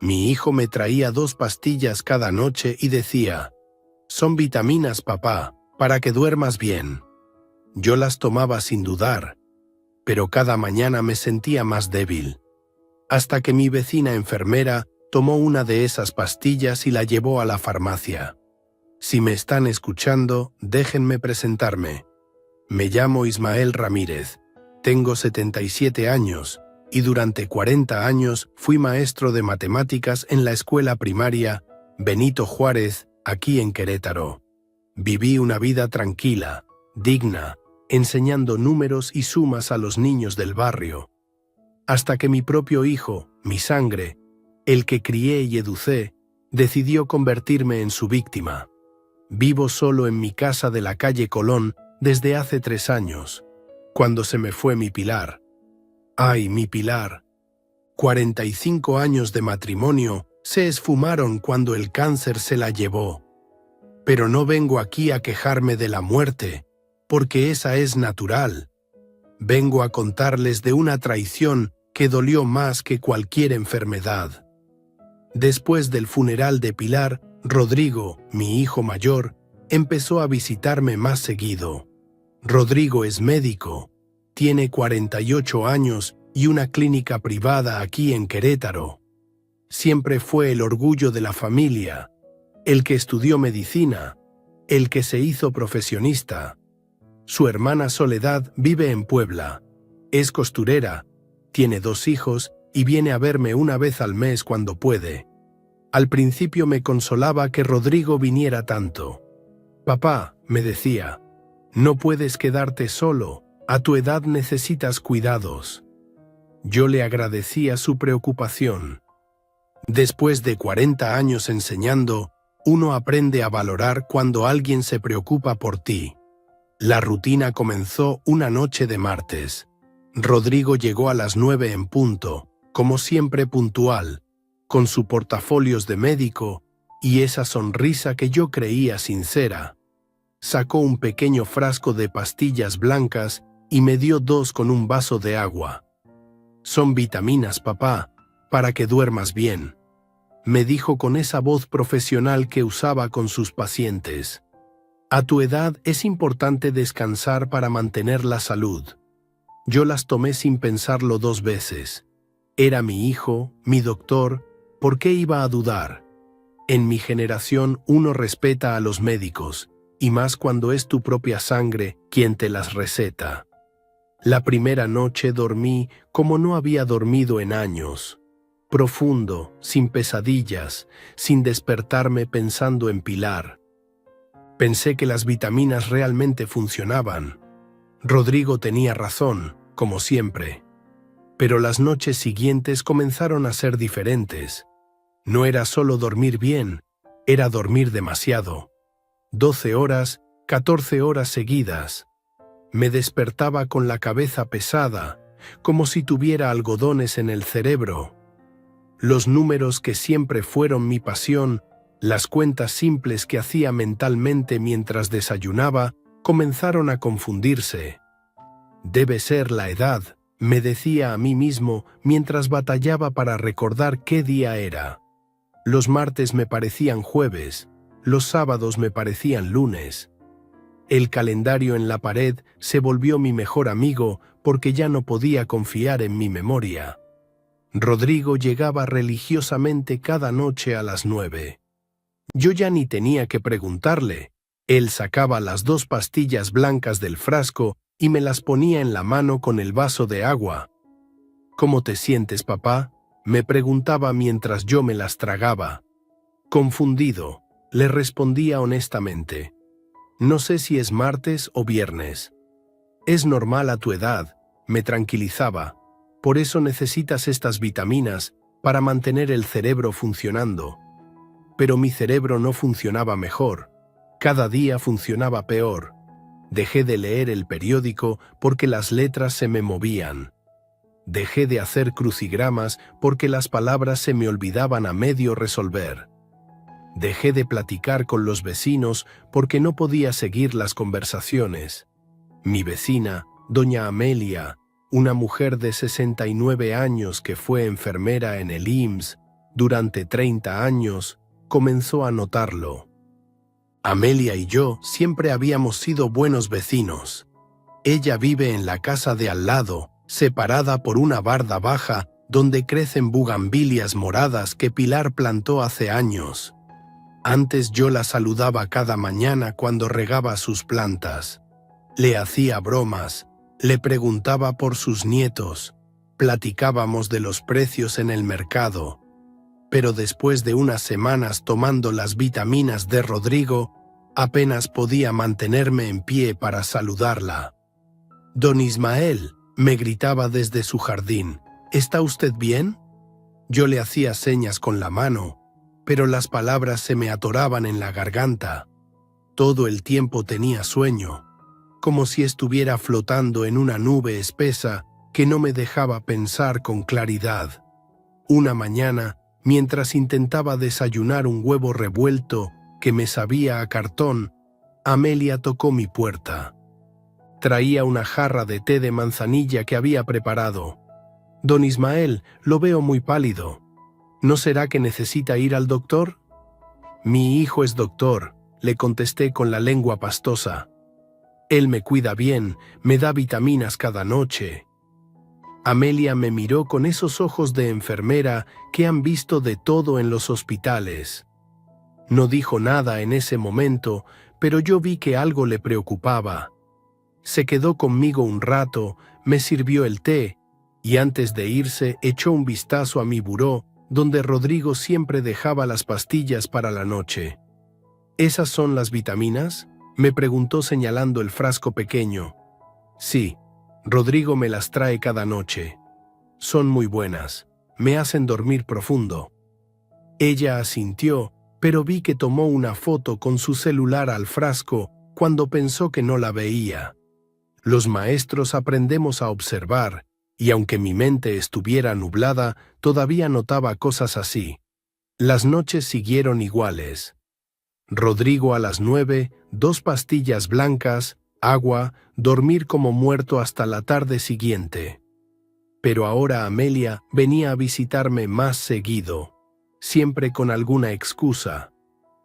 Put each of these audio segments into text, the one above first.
Mi hijo me traía 2 pastillas cada noche y decía: «Son vitaminas, papá, para que duermas bien». Yo las tomaba sin dudar, pero cada mañana me sentía más débil, hasta que mi vecina enfermera tomó una de esas pastillas y la llevó a la farmacia. Si me están escuchando, déjenme presentarme. Me llamo Ismael Ramírez, tengo 77 años y durante 40 años fui maestro de matemáticas en la escuela primaria Benito Juárez, aquí en Querétaro. Viví una vida tranquila, digna, enseñando números y sumas a los niños del barrio, hasta que mi propio hijo, mi sangre, el que crié y educé, decidió convertirme en su víctima. Vivo solo en mi casa de la calle Colón desde hace 3 años, cuando se me fue mi Pilar. ¡Ay, mi Pilar! 45 años de matrimonio se esfumaron cuando el cáncer se la llevó. Pero no vengo aquí a quejarme de la muerte, porque esa es natural. Vengo a contarles de una traición que dolió más que cualquier enfermedad. Después del funeral de Pilar, Rodrigo, mi hijo mayor, empezó a visitarme más seguido. Rodrigo es médico, tiene 48 años y una clínica privada aquí en Querétaro. Siempre fue el orgullo de la familia, el que estudió medicina, el que se hizo profesionista. Su hermana Soledad vive en Puebla, es costurera, tiene 2 hijos y viene a verme una vez al mes cuando puede. Al principio me consolaba que Rodrigo viniera tanto. «Papá», me decía, «no puedes quedarte solo, a tu edad necesitas cuidados». Yo le agradecía su preocupación. Después de 40 años enseñando, uno aprende a valorar cuando alguien se preocupa por ti. La rutina comenzó una noche de martes. Rodrigo llegó a las 9 en punto, como siempre puntual, con su portafolios de médico y esa sonrisa que yo creía sincera. Sacó un pequeño frasco de pastillas blancas y me dio 2 con un vaso de agua. «Son vitaminas, papá, para que duermas bien», me dijo con esa voz profesional que usaba con sus pacientes. «A tu edad es importante descansar para mantener la salud». Yo las tomé sin pensarlo 2 veces. Era mi hijo, mi doctor, ¿por qué iba a dudar? En mi generación uno respeta a los médicos, y más cuando es tu propia sangre quien te las receta. La primera noche dormí como no había dormido en años. Profundo, sin pesadillas, sin despertarme pensando en Pilar. Pensé que las vitaminas realmente funcionaban. Rodrigo tenía razón, como siempre. Pero las noches siguientes comenzaron a ser diferentes. No era solo dormir bien, era dormir demasiado. 12 horas, 14 horas seguidas. Me despertaba con la cabeza pesada, como si tuviera algodones en el cerebro. Los números que siempre fueron mi pasión, las cuentas simples que hacía mentalmente mientras desayunaba, comenzaron a confundirse. «Debe ser la edad», me decía a mí mismo mientras batallaba para recordar qué día era. Los martes me parecían jueves, los sábados me parecían lunes. El calendario en la pared se volvió mi mejor amigo porque ya no podía confiar en mi memoria. Rodrigo llegaba religiosamente cada noche a las 9. Yo ya ni tenía que preguntarle. Él sacaba las 2 pastillas blancas del frasco y me las ponía en la mano con el vaso de agua. «¿Cómo te sientes, papá?», me preguntaba mientras yo me las tragaba. Confundido, le respondía honestamente: «No sé si es martes o viernes». «Es normal a tu edad», me tranquilizaba. «Por eso necesitas estas vitaminas, para mantener el cerebro funcionando». Pero mi cerebro no funcionaba mejor. Cada día funcionaba peor. Dejé de leer el periódico porque las letras se me movían. Dejé de hacer crucigramas porque las palabras se me olvidaban a medio resolver. Dejé de platicar con los vecinos porque no podía seguir las conversaciones. Mi vecina, doña Amelia, una mujer de 69 años que fue enfermera en el IMSS, durante 30 años, comenzó a notarlo. Amelia y yo siempre habíamos sido buenos vecinos. Ella vive en la casa de al lado, separada por una barda baja donde crecen bugambilias moradas que Pilar plantó hace años. Antes yo la saludaba cada mañana cuando regaba sus plantas. Le hacía bromas, le preguntaba por sus nietos, platicábamos de los precios en el mercado. Pero después de unas semanas tomando las vitaminas de Rodrigo, apenas podía mantenerme en pie para saludarla. «Don Ismael», me gritaba desde su jardín, «¿está usted bien?». Yo le hacía señas con la mano, pero las palabras se me atoraban en la garganta. Todo el tiempo tenía sueño, como si estuviera flotando en una nube espesa que no me dejaba pensar con claridad. Una mañana, mientras intentaba desayunar un huevo revuelto que me sabía a cartón, Amelia tocó mi puerta. Traía una jarra de té de manzanilla que había preparado. «Don Ismael, lo veo muy pálido. ¿No será que necesita ir al doctor?». «Mi hijo es doctor», le contesté con la lengua pastosa. «Él me cuida bien, me da vitaminas cada noche». Amelia me miró con esos ojos de enfermera que han visto de todo en los hospitales. No dijo nada en ese momento, pero yo vi que algo le preocupaba. Se quedó conmigo un rato, me sirvió el té, y antes de irse echó un vistazo a mi buró, donde Rodrigo siempre dejaba las pastillas para la noche. «¿Esas son las vitaminas?», me preguntó señalando el frasco pequeño. «Sí, Rodrigo me las trae cada noche. Son muy buenas, me hacen dormir profundo». Ella asintió, pero vi que tomó una foto con su celular al frasco cuando pensó que no la veía. Los maestros aprendemos a observar, y aunque mi mente estuviera nublada, todavía notaba cosas así. Las noches siguieron iguales. Rodrigo a las 9, 2 pastillas blancas, agua, dormir como muerto hasta la tarde siguiente. Pero ahora Amelia venía a visitarme más seguido, siempre con alguna excusa.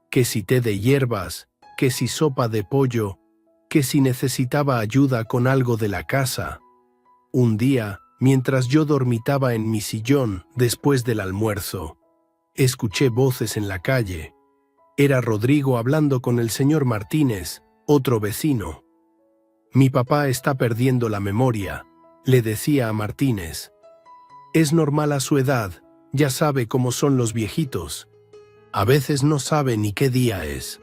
Que si té de hierbas, que si sopa de pollo, que si necesitaba ayuda con algo de la casa. Un día, mientras yo dormitaba en mi sillón después del almuerzo, escuché voces en la calle. Era Rodrigo hablando con el señor Martínez, otro vecino. «Mi papá está perdiendo la memoria», le decía a Martínez. «Es normal a su edad, ya sabe cómo son los viejitos. A veces no sabe ni qué día es».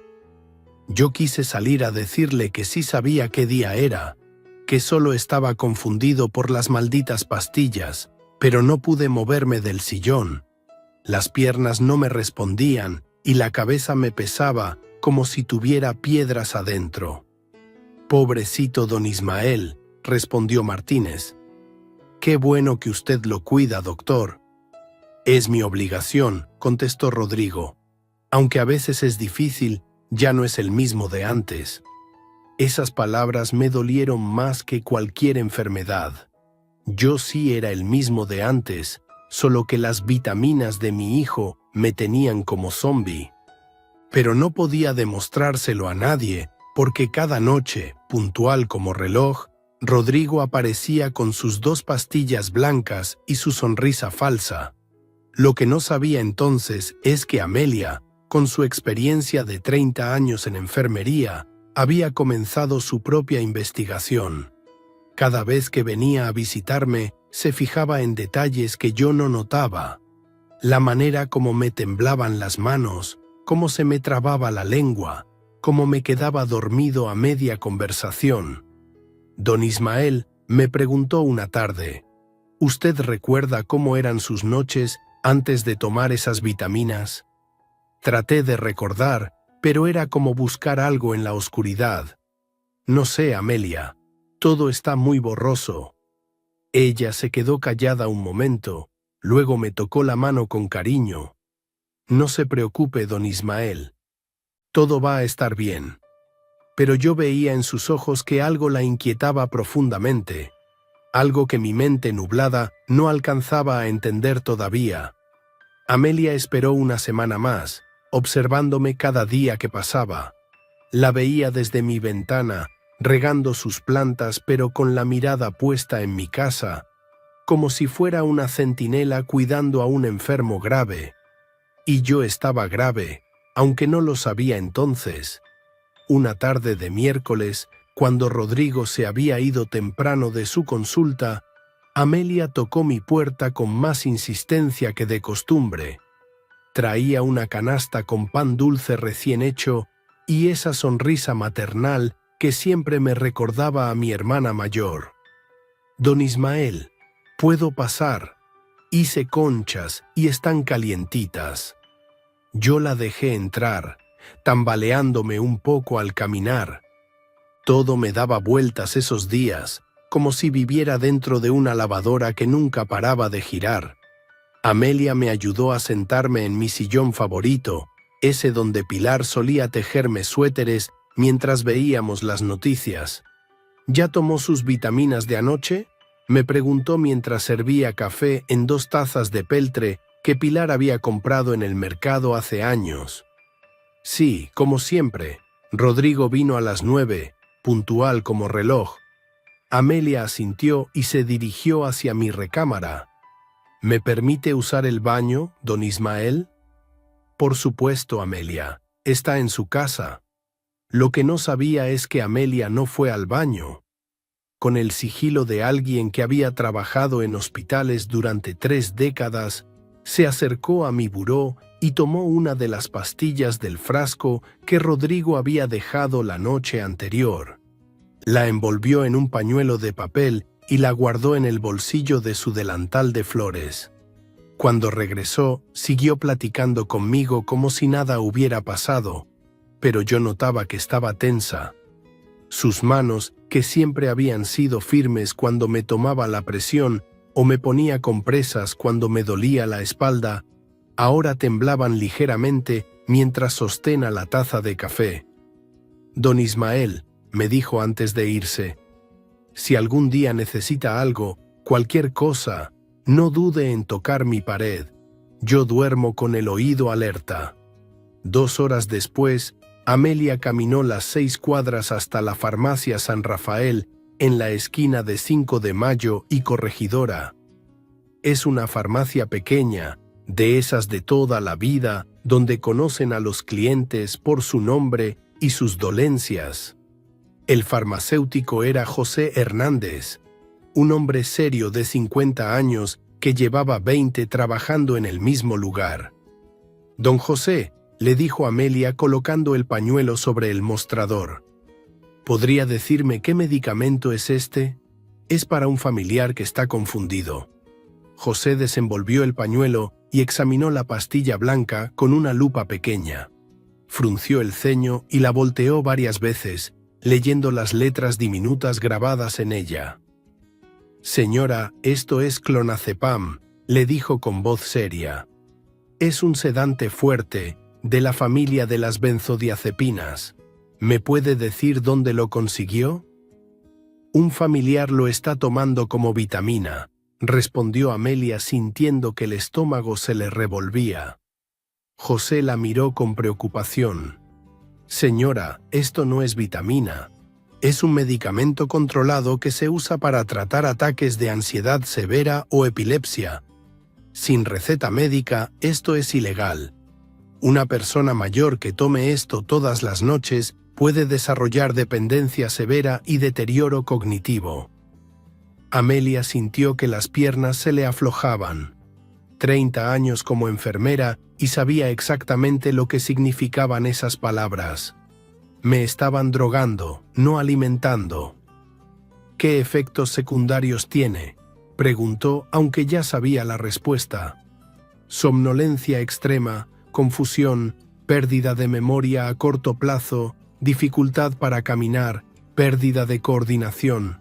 Yo quise salir a decirle que sí sabía qué día era, que solo estaba confundido por las malditas pastillas, pero no pude moverme del sillón. Las piernas no me respondían y la cabeza me pesaba como si tuviera piedras adentro. «Pobrecito don Ismael», respondió Martínez. «Qué bueno que usted lo cuida, doctor». «Es mi obligación», contestó Rodrigo. «Aunque a veces es difícil, ya no es el mismo de antes». Esas palabras me dolieron más que cualquier enfermedad. Yo sí era el mismo de antes, solo que las vitaminas de mi hijo me tenían como zombi. Pero no podía demostrárselo a nadie, porque cada noche, puntual como reloj, Rodrigo aparecía con sus 2 pastillas blancas y su sonrisa falsa. Lo que no sabía entonces es que Amelia, con su experiencia de 30 años en enfermería, había comenzado su propia investigación. Cada vez que venía a visitarme, se fijaba en detalles que yo no notaba. La manera como me temblaban las manos, cómo se me trababa la lengua, cómo me quedaba dormido a media conversación. Don Ismael me preguntó una tarde, «¿Usted recuerda cómo eran sus noches antes de tomar esas vitaminas?». Traté de recordar, pero era como buscar algo en la oscuridad. «No sé, Amelia, todo está muy borroso». Ella se quedó callada un momento, luego me tocó la mano con cariño. «No se preocupe, don Ismael. Todo va a estar bien». Pero yo veía en sus ojos que algo la inquietaba profundamente, algo que mi mente nublada no alcanzaba a entender todavía. Amelia esperó una semana más, observándome cada día que pasaba. La veía desde mi ventana, regando sus plantas, pero con la mirada puesta en mi casa, como si fuera una centinela cuidando a un enfermo grave. Y yo estaba grave, aunque no lo sabía entonces. Una tarde de miércoles, cuando Rodrigo se había ido temprano de su consulta, Amelia tocó mi puerta con más insistencia que de costumbre. Traía una canasta con pan dulce recién hecho y esa sonrisa maternal que siempre me recordaba a mi hermana mayor. «Don Ismael, ¿puedo pasar? Hice conchas y están calientitas». Yo la dejé entrar, tambaleándome un poco al caminar. Todo me daba vueltas esos días, como si viviera dentro de una lavadora que nunca paraba de girar. Amelia me ayudó a sentarme en mi sillón favorito, ese donde Pilar solía tejerme suéteres mientras veíamos las noticias. ¿Ya tomó sus vitaminas de anoche?, me preguntó mientras servía café en 2 tazas de peltre que Pilar había comprado en el mercado hace años. Sí, como siempre. Rodrigo vino a las 9, puntual como reloj. Amelia asintió y se dirigió hacia mi recámara. «¿Me permite usar el baño, don Ismael?» «Por supuesto, Amelia. Está en su casa». Lo que no sabía es que Amelia no fue al baño. Con el sigilo de alguien que había trabajado en hospitales durante 3 décadas, se acercó a mi buró y tomó una de las pastillas del frasco que Rodrigo había dejado la noche anterior. La envolvió en un pañuelo de papel y la guardó en el bolsillo de su delantal de flores. Cuando regresó, siguió platicando conmigo como si nada hubiera pasado, pero yo notaba que estaba tensa. Sus manos, que siempre habían sido firmes cuando me tomaba la presión o me ponía compresas cuando me dolía la espalda, ahora temblaban ligeramente mientras sostena la taza de café. «Don Ismael», me dijo antes de irse, «si algún día necesita algo, cualquier cosa, no dude en tocar mi pared. Yo duermo con el oído alerta». 2 horas después, Amelia caminó las 6 cuadras hasta la farmacia San Rafael en la esquina de 5 de Mayo y Corregidora. Es una farmacia pequeña, de esas de toda la vida, donde conocen a los clientes por su nombre y sus dolencias. El farmacéutico era José Hernández, un hombre serio de 50 años que llevaba 20 trabajando en el mismo lugar. «Don José», le dijo Amelia colocando el pañuelo sobre el mostrador, «¿podría decirme qué medicamento es este? Es para un familiar que está confundido». José desenvolvió el pañuelo y examinó la pastilla blanca con una lupa pequeña. Frunció el ceño y la volteó varias veces, leyendo las letras diminutas grabadas en ella. «Señora, esto es clonazepam», le dijo con voz seria. «Es un sedante fuerte, de la familia de las benzodiazepinas. ¿Me puede decir dónde lo consiguió?» «Un familiar lo está tomando como vitamina», respondió Amelia sintiendo que el estómago se le revolvía. José la miró con preocupación. «Señora, esto no es vitamina. Es un medicamento controlado que se usa para tratar ataques de ansiedad severa o epilepsia. Sin receta médica, esto es ilegal. Una persona mayor que tome esto todas las noches puede desarrollar dependencia severa y deterioro cognitivo». Amelia sintió que las piernas se le aflojaban. 30 años como enfermera y sabía exactamente lo que significaban esas palabras. Me estaban drogando, no alimentando. «¿Qué efectos secundarios tiene?», preguntó, aunque ya sabía la respuesta. «Somnolencia extrema, confusión, pérdida de memoria a corto plazo, dificultad para caminar, pérdida de coordinación.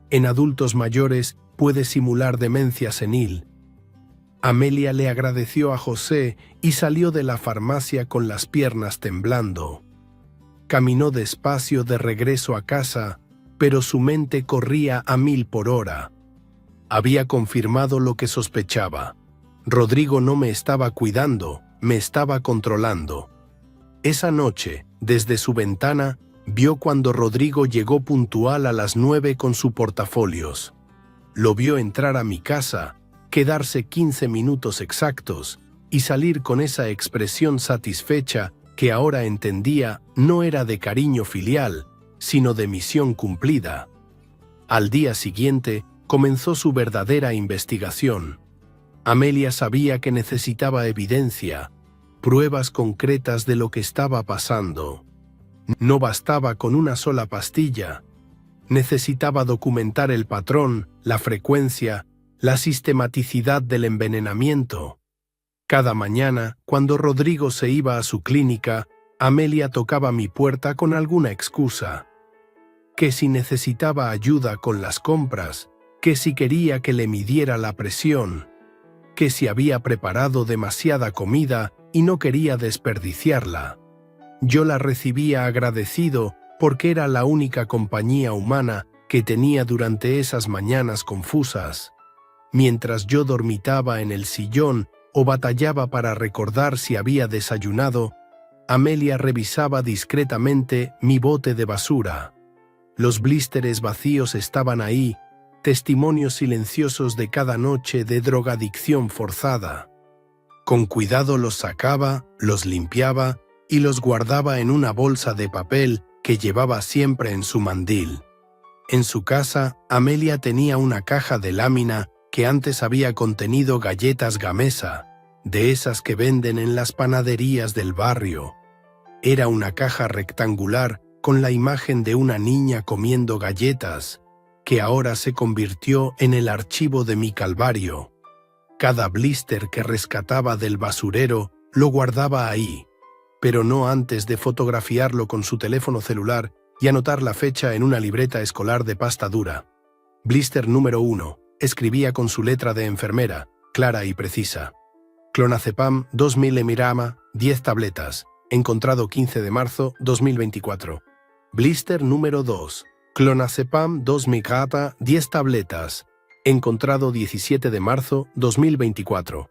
En adultos mayores puede simular demencia senil». Amelia le agradeció a José y salió de la farmacia con las piernas temblando. Caminó despacio de regreso a casa, pero su mente corría a 1000 por hora. Había confirmado lo que sospechaba. Rodrigo no me estaba cuidando, me estaba controlando. Esa noche, desde su ventana, vio cuando Rodrigo llegó puntual a las 9 con su portafolios. Lo vio entrar a mi casa, quedarse 15 minutos exactos y salir con esa expresión satisfecha que ahora entendía no era de cariño filial, sino de misión cumplida. Al día siguiente, comenzó su verdadera investigación. Amelia sabía que necesitaba evidencia, pruebas concretas de lo que estaba pasando. No bastaba con una sola pastilla. Necesitaba documentar el patrón, la frecuencia, la sistematicidad del envenenamiento. Cada mañana, cuando Rodrigo se iba a su clínica, Amelia tocaba mi puerta con alguna excusa. Que si necesitaba ayuda con las compras, que si quería que le midiera la presión, que si había preparado demasiada comida y no quería desperdiciarla. Yo la recibía agradecido porque era la única compañía humana que tenía durante esas mañanas confusas. Mientras yo dormitaba en el sillón o batallaba para recordar si había desayunado, Amelia revisaba discretamente mi bote de basura. Los blísteres vacíos estaban ahí, testimonios silenciosos de cada noche de drogadicción forzada. Con cuidado los sacaba, los limpiaba y los guardaba en una bolsa de papel que llevaba siempre en su mandil. En su casa, Amelia tenía una caja de lámina que antes había contenido galletas Gamesa, de esas que venden en las panaderías del barrio. Era una caja rectangular con la imagen de una niña comiendo galletas, que ahora se convirtió en el archivo de mi calvario. Cada blister que rescataba del basurero lo guardaba ahí, pero no antes de fotografiarlo con su teléfono celular y anotar la fecha en una libreta escolar de pasta dura. Blister número 1, escribía con su letra de enfermera, clara y precisa. Clonazepam 2 miligramos, 10 tabletas, encontrado 15 de marzo 2024. Blister número 2, Clonazepam 2 miligramos, 10 tabletas, encontrado 17 de marzo 2024.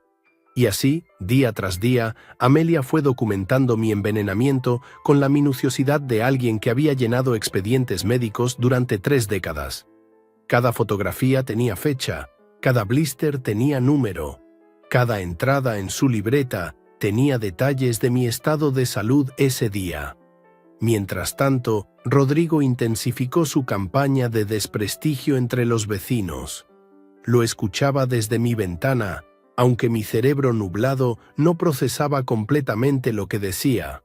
Y así, día tras día, Amelia fue documentando mi envenenamiento con la minuciosidad de alguien que había llenado expedientes médicos durante 3 décadas. Cada fotografía tenía fecha, cada blister tenía número, cada entrada en su libreta tenía detalles de mi estado de salud ese día. Mientras tanto, Rodrigo intensificó su campaña de desprestigio entre los vecinos. Lo escuchaba desde mi ventana, aunque mi cerebro nublado no procesaba completamente lo que decía.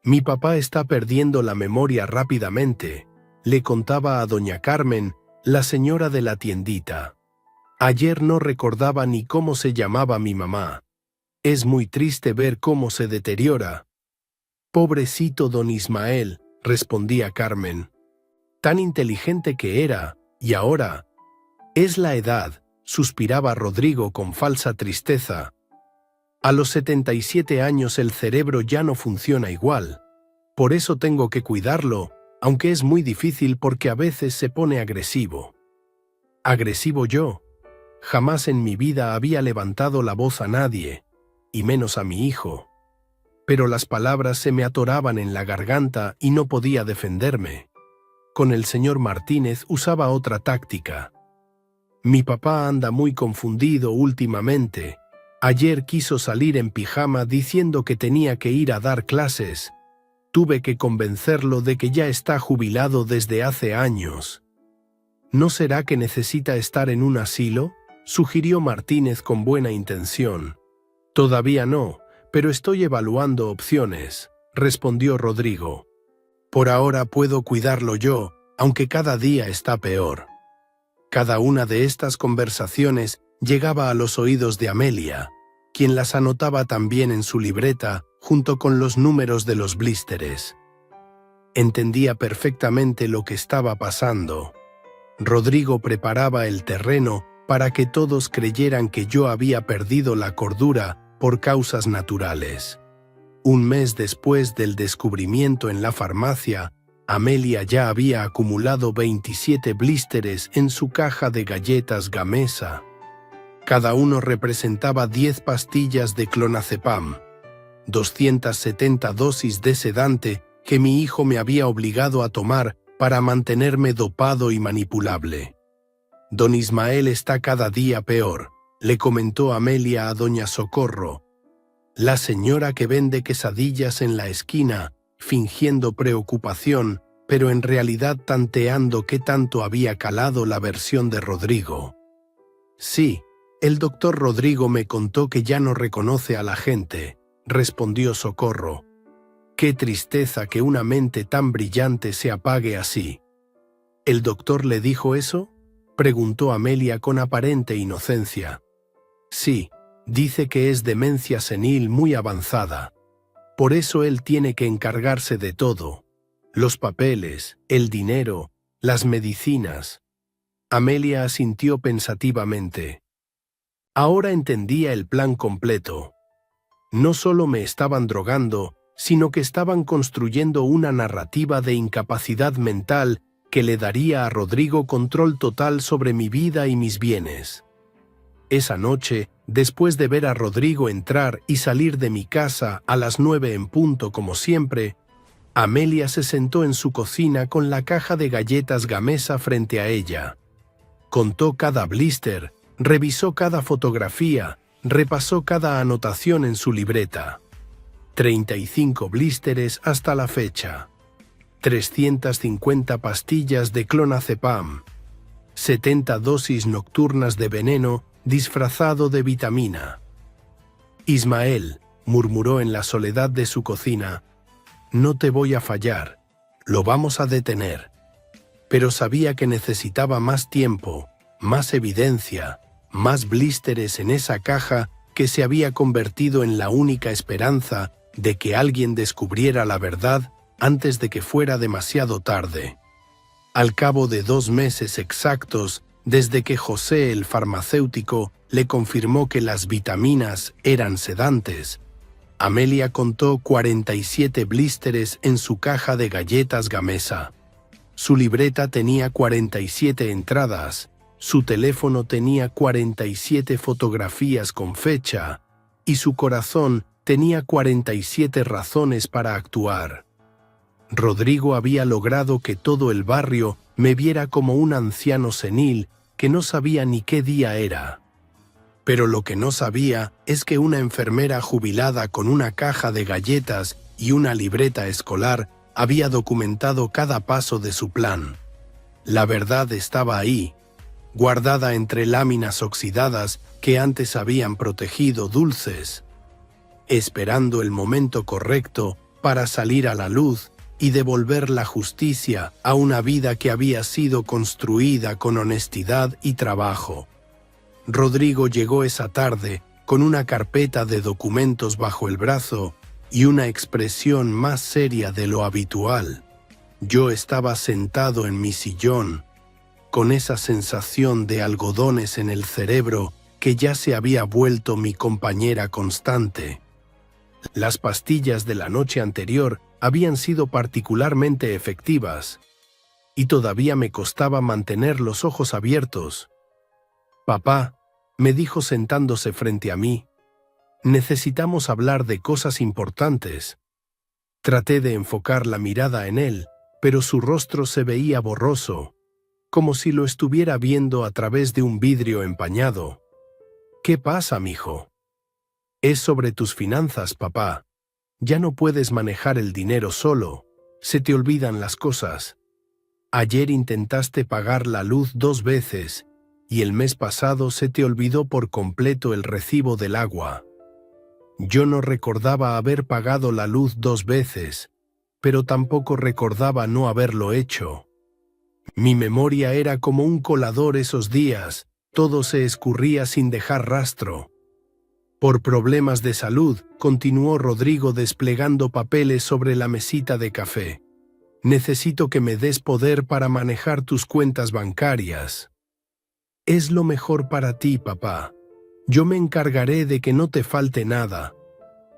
Mi papá está perdiendo la memoria rápidamente, le contaba a doña Carmen, la señora de la tiendita. Ayer no recordaba ni cómo se llamaba mi mamá. Es muy triste ver cómo se deteriora. Pobrecito don Ismael, respondía Carmen. Tan inteligente que era, y ahora. Es la edad, suspiraba Rodrigo con falsa tristeza. A los 77 años el cerebro ya no funciona igual. Por eso tengo que cuidarlo, aunque es muy difícil porque a veces se pone agresivo. ¿Agresivo yo? Jamás en mi vida había levantado la voz a nadie, y menos a mi hijo. Pero las palabras se me atoraban en la garganta y no podía defenderme. Con el señor Martínez usaba otra táctica. Mi papá anda muy confundido últimamente. Ayer quiso salir en pijama diciendo que tenía que ir a dar clases. Tuve que convencerlo de que ya está jubilado desde hace años. ¿No será que necesita estar en un asilo?, sugirió Martínez con buena intención. Todavía no, pero estoy evaluando opciones, respondió Rodrigo. Por ahora puedo cuidarlo yo, aunque cada día está peor. Cada una de estas conversaciones llegaba a los oídos de Amelia, quien las anotaba también en su libreta junto con los números de los blísteres. Entendía perfectamente lo que estaba pasando. Rodrigo preparaba el terreno para que todos creyeran que yo había perdido la cordura por causas naturales. Un mes después del descubrimiento en la farmacia, Amelia ya había acumulado 27 blísteres en su caja de galletas Gamesa. Cada uno representaba 10 pastillas de clonazepam, 270 dosis de sedante que mi hijo me había obligado a tomar para mantenerme dopado y manipulable. Don Ismael está cada día peor, le comentó Amelia a doña Socorro, la señora que vende quesadillas en la esquina, fingiendo preocupación, pero en realidad tanteando qué tanto había calado la versión de Rodrigo. Sí, el doctor Rodrigo me contó que ya no reconoce a la gente, respondió Socorro. Qué tristeza que una mente tan brillante se apague así. ¿El doctor le dijo eso?, preguntó Amelia con aparente inocencia. Sí, dice que es demencia senil muy avanzada. Por eso él tiene que encargarse de todo. Los papeles, el dinero, las medicinas. Amelia asintió pensativamente. Ahora entendía el plan completo. No solo me estaban drogando, sino que estaban construyendo una narrativa de incapacidad mental que le daría a Rodrigo control total sobre mi vida y mis bienes. Esa noche, después de ver a Rodrigo entrar y salir de mi casa a las 9 en punto como siempre, Amelia se sentó en su cocina con la caja de galletas Gamesa frente a ella. Contó cada blister, revisó cada fotografía, repasó cada anotación en su libreta. 35 blísteres hasta la fecha. 350 pastillas de clonazepam. 70 dosis nocturnas de veneno disfrazado de vitamina. Ismael, murmuró en la soledad de su cocina, no te voy a fallar, lo vamos a detener. Pero sabía que necesitaba más tiempo, más evidencia, más blísteres en esa caja que se había convertido en la única esperanza de que alguien descubriera la verdad antes de que fuera demasiado tarde. Al cabo de 2 meses exactos, desde que José el farmacéutico le confirmó que las vitaminas eran sedantes, Amelia contó 47 blísteres en su caja de galletas Gamesa. Su libreta tenía 47 entradas, su teléfono tenía 47 fotografías con fecha, y su corazón tenía 47 razones para actuar. Rodrigo había logrado que todo el barrio me viera como un anciano senil que no sabía ni qué día era. Pero lo que no sabía es que una enfermera jubilada con una caja de galletas y una libreta escolar había documentado cada paso de su plan. La verdad estaba ahí, guardada entre láminas oxidadas que antes habían protegido dulces, esperando el momento correcto para salir a la luz y devolver la justicia a una vida que había sido construida con honestidad y trabajo. Rodrigo llegó esa tarde con una carpeta de documentos bajo el brazo y una expresión más seria de lo habitual. Yo estaba sentado en mi sillón, con esa sensación de algodones en el cerebro que ya se había vuelto mi compañera constante. Las pastillas de la noche anterior habían sido particularmente efectivas, y todavía me costaba mantener los ojos abiertos. «Papá», me dijo sentándose frente a mí, «necesitamos hablar de cosas importantes». Traté de enfocar la mirada en él, pero su rostro se veía borroso, como si lo estuviera viendo a través de un vidrio empañado. «¿Qué pasa, mijo?» «Es sobre tus finanzas, papá. Ya no puedes manejar el dinero solo. Se te olvidan las cosas. Ayer intentaste pagar la luz 2 veces y el mes pasado se te olvidó por completo el recibo del agua. Yo no recordaba haber pagado la luz 2 veces, pero tampoco recordaba no haberlo hecho. Mi memoria era como un colador esos días, todo se escurría sin dejar rastro. Por problemas de salud, continuó Rodrigo desplegando papeles sobre la mesita de café. Necesito que me des poder para manejar tus cuentas bancarias. Es lo mejor para ti, papá. Yo me encargaré de que no te falte nada.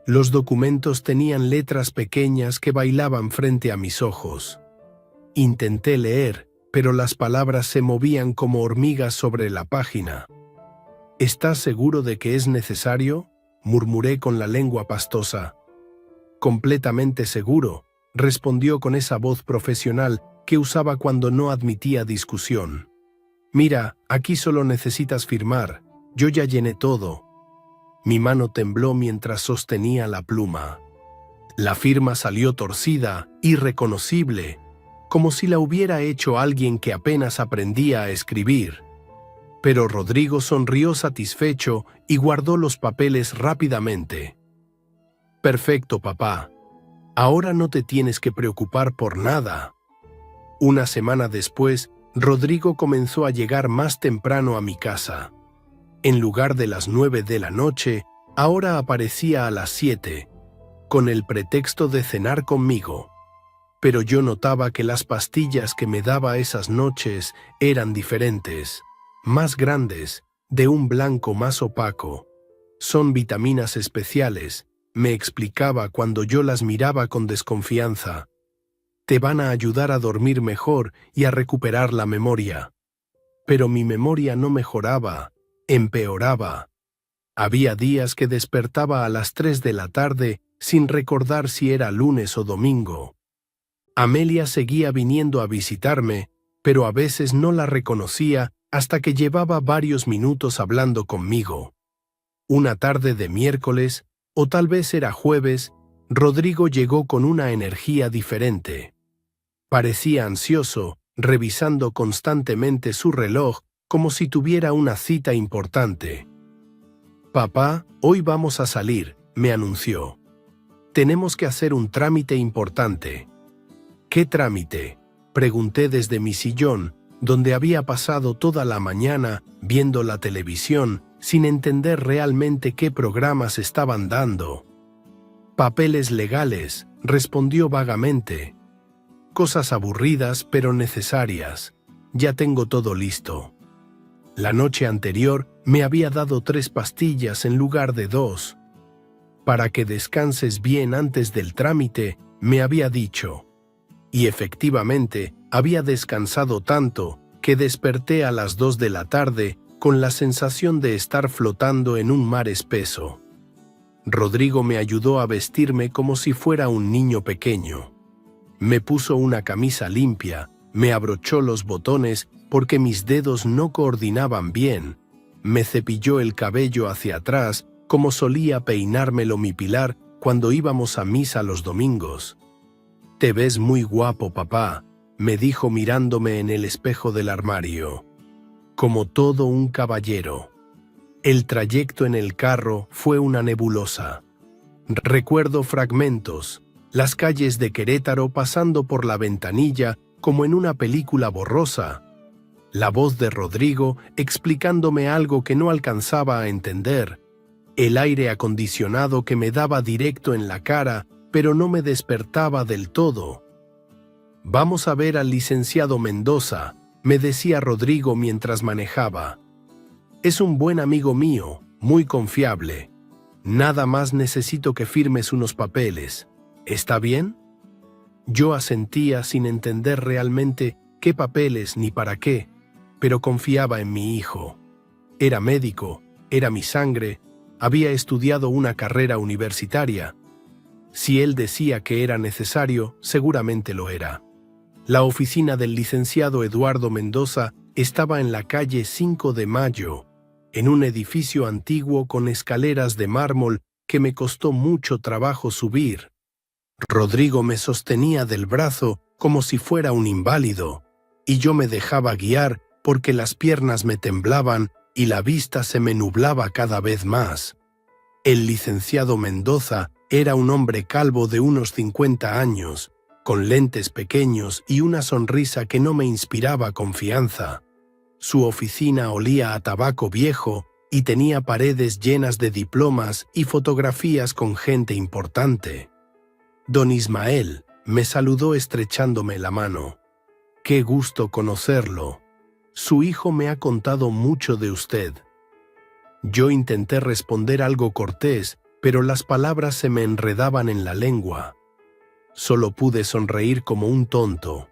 Los documentos tenían letras pequeñas que bailaban frente a mis ojos. Intenté leer, pero las palabras se movían como hormigas sobre la página. ¿Estás seguro de que es necesario?, murmuré con la lengua pastosa. Completamente seguro, respondió con esa voz profesional que usaba cuando no admitía discusión. Mira, aquí solo necesitas firmar, yo ya llené todo. Mi mano tembló mientras sostenía la pluma. La firma salió torcida, irreconocible, como si la hubiera hecho alguien que apenas aprendía a escribir. Pero Rodrigo sonrió satisfecho y guardó los papeles rápidamente. Perfecto, papá. Ahora no te tienes que preocupar por nada. Una semana después, Rodrigo comenzó a llegar más temprano a mi casa. En lugar de las 9 de la noche, ahora aparecía a las 7, con el pretexto de cenar conmigo. Pero yo notaba que las pastillas que me daba esas noches eran diferentes, más grandes, de un blanco más opaco. Son vitaminas especiales, me explicaba cuando yo las miraba con desconfianza. Te van a ayudar a dormir mejor y a recuperar la memoria. Pero mi memoria no mejoraba, empeoraba. Había días que despertaba a las 3 de la tarde sin recordar si era lunes o domingo. Amelia seguía viniendo a visitarme, pero a veces no la reconocía hasta que llevaba varios minutos hablando conmigo. Una tarde de miércoles, o tal vez era jueves, Rodrigo llegó con una energía diferente. Parecía ansioso, revisando constantemente su reloj como si tuviera una cita importante. «Papá, hoy vamos a salir», me anunció. «Tenemos que hacer un trámite importante». «¿Qué trámite?», pregunté desde mi sillón, donde había pasado toda la mañana viendo la televisión sin entender realmente qué programas estaban dando. «Papeles legales», respondió vagamente. «Cosas aburridas pero necesarias. Ya tengo todo listo». La noche anterior me había dado 3 pastillas en lugar de 2. «Para que descanses bien antes del trámite», me había dicho. Y efectivamente, había descansado tanto que desperté a las 2 de la tarde con la sensación de estar flotando en un mar espeso. Rodrigo me ayudó a vestirme como si fuera un niño pequeño. Me puso una camisa limpia, me abrochó los botones porque mis dedos no coordinaban bien, me cepilló el cabello hacia atrás como solía peinármelo mi Pilar cuando íbamos a misa los domingos. «Te ves muy guapo, papá», me dijo mirándome en el espejo del armario. Como todo un caballero. El trayecto en el carro fue una nebulosa. Recuerdo fragmentos, las calles de Querétaro pasando por la ventanilla como en una película borrosa. La voz de Rodrigo explicándome algo que no alcanzaba a entender. El aire acondicionado que me daba directo en la cara, pero no me despertaba del todo. «Vamos a ver al licenciado Mendoza», me decía Rodrigo mientras manejaba. «Es un buen amigo mío, muy confiable. Nada más necesito que firmes unos papeles. ¿Está bien?». Yo asentía sin entender realmente qué papeles ni para qué, pero confiaba en mi hijo. Era médico, era mi sangre, había estudiado una carrera universitaria. Si él decía que era necesario, seguramente lo era. La oficina del licenciado Eduardo Mendoza estaba en la calle 5 de Mayo, en un edificio antiguo con escaleras de mármol que me costó mucho trabajo subir. Rodrigo me sostenía del brazo como si fuera un inválido, y yo me dejaba guiar porque las piernas me temblaban y la vista se me nublaba cada vez más. El licenciado Mendoza era un hombre calvo de unos 50 años, con lentes pequeños y una sonrisa que no me inspiraba confianza. Su oficina olía a tabaco viejo y tenía paredes llenas de diplomas y fotografías con gente importante. «Don Ismael», me saludó estrechándome la mano. «Qué gusto conocerlo. Su hijo me ha contado mucho de usted». Yo intenté responder algo cortés, pero las palabras se me enredaban en la lengua. Solo pude sonreír como un tonto.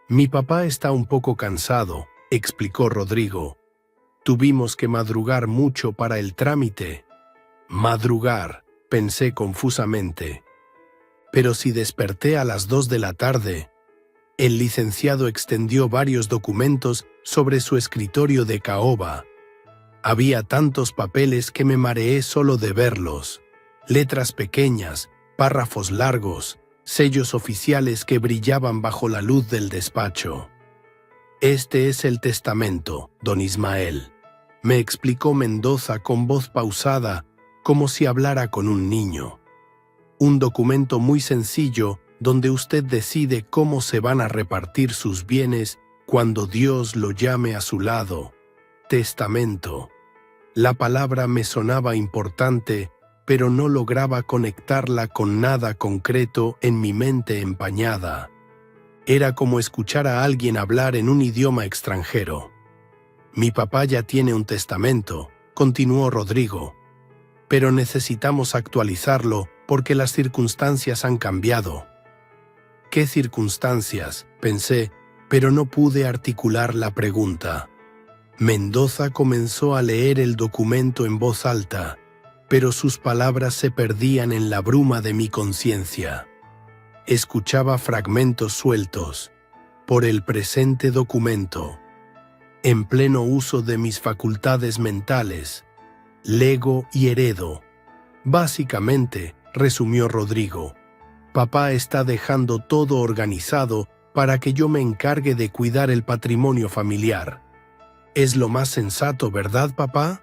«Mi papá está un poco cansado», explicó Rodrigo. Tuvimos que madrugar mucho para el trámite. Madrugar, pensé confusamente. Pero si desperté a las 2 de la tarde. El licenciado extendió varios documentos sobre su escritorio de caoba. Había tantos papeles que me mareé solo de verlos. Letras pequeñas, párrafos largos, sellos oficiales que brillaban bajo la luz del despacho. «Este es el testamento, don Ismael», me explicó Mendoza con voz pausada, como si hablara con un niño. «Un documento muy sencillo donde usted decide cómo se van a repartir sus bienes cuando Dios lo llame a su lado. Testamento». La palabra me sonaba importante, pero no lograba conectarla con nada concreto en mi mente empañada. Era como escuchar a alguien hablar en un idioma extranjero. «Mi papá ya tiene un testamento», continuó Rodrigo, «pero necesitamos actualizarlo porque las circunstancias han cambiado». «¿Qué circunstancias?», pensé, pero no pude articular la pregunta. Mendoza comenzó a leer el documento en voz alta, pero sus palabras se perdían en la bruma de mi conciencia. Escuchaba fragmentos sueltos. «Por el presente documento. En pleno uso de mis facultades mentales. Lego y heredo». Básicamente, resumió Rodrigo, papá está dejando todo organizado para que yo me encargue de cuidar el patrimonio familiar. Es lo más sensato, ¿verdad, papá?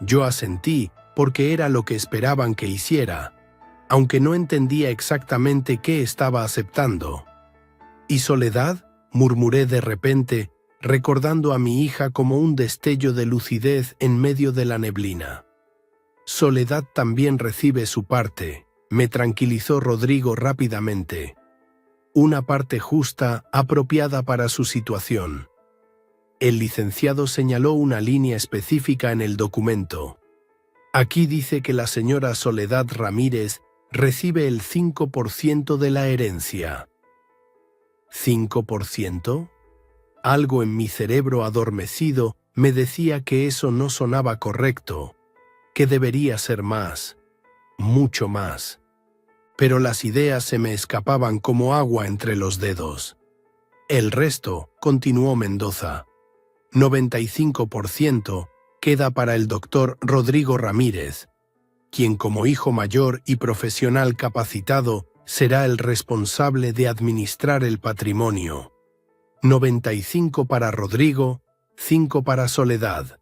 Yo asentí, porque era lo que esperaban que hiciera, aunque no entendía exactamente qué estaba aceptando. ¿Y Soledad?, murmuré de repente, recordando a mi hija como un destello de lucidez en medio de la neblina. Soledad también recibe su parte, me tranquilizó Rodrigo rápidamente. Una parte justa, apropiada para su situación. El licenciado señaló una línea específica en el documento. Aquí dice que la señora Soledad Ramírez recibe el 5% de la herencia. ¿5%? Algo en mi cerebro adormecido me decía que eso no sonaba correcto, que debería ser más, mucho más. Pero las ideas se me escapaban como agua entre los dedos. El resto, continuó Mendoza, 95% queda para el doctor Rodrigo Ramírez, quien como hijo mayor y profesional capacitado será el responsable de administrar el patrimonio. 95 para Rodrigo, 5 para Soledad.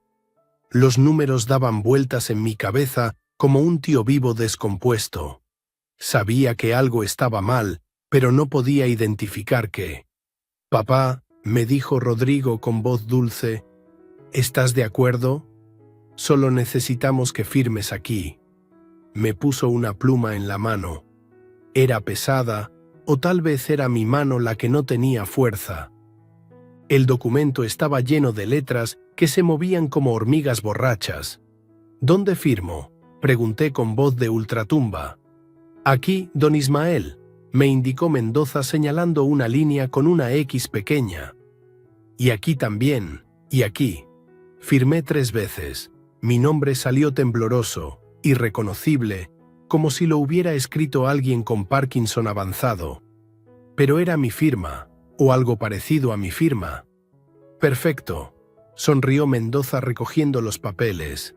Los números daban vueltas en mi cabeza como un tío vivo descompuesto. Sabía que algo estaba mal, pero no podía identificar qué. «Papá», me dijo Rodrigo con voz dulce, «¿estás de acuerdo? Solo necesitamos que firmes aquí». Me puso una pluma en la mano. Era pesada, o tal vez era mi mano la que no tenía fuerza. El documento estaba lleno de letras que se movían como hormigas borrachas. «¿Dónde firmo?», pregunté con voz de ultratumba. «Aquí, don Ismael», me indicó Mendoza señalando una línea con una X pequeña. «Y aquí también, y aquí». Firmé 3 veces. Mi nombre salió tembloroso, irreconocible, como si lo hubiera escrito alguien con Parkinson avanzado. Pero era mi firma, o algo parecido a mi firma. «Perfecto», sonrió Mendoza recogiendo los papeles.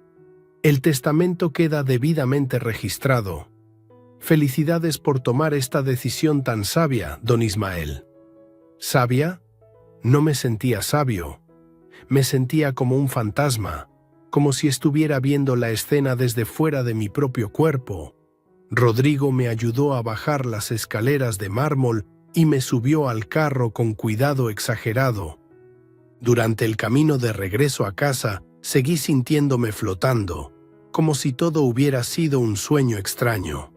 «El testamento queda debidamente registrado. Felicidades por tomar esta decisión tan sabia, don Ismael». ¿Sabia? No me sentía sabio. Me sentía como un fantasma, como si estuviera viendo la escena desde fuera de mi propio cuerpo. Rodrigo me ayudó a bajar las escaleras de mármol y me subió al carro con cuidado exagerado. Durante el camino de regreso a casa, seguí sintiéndome flotando, como si todo hubiera sido un sueño extraño.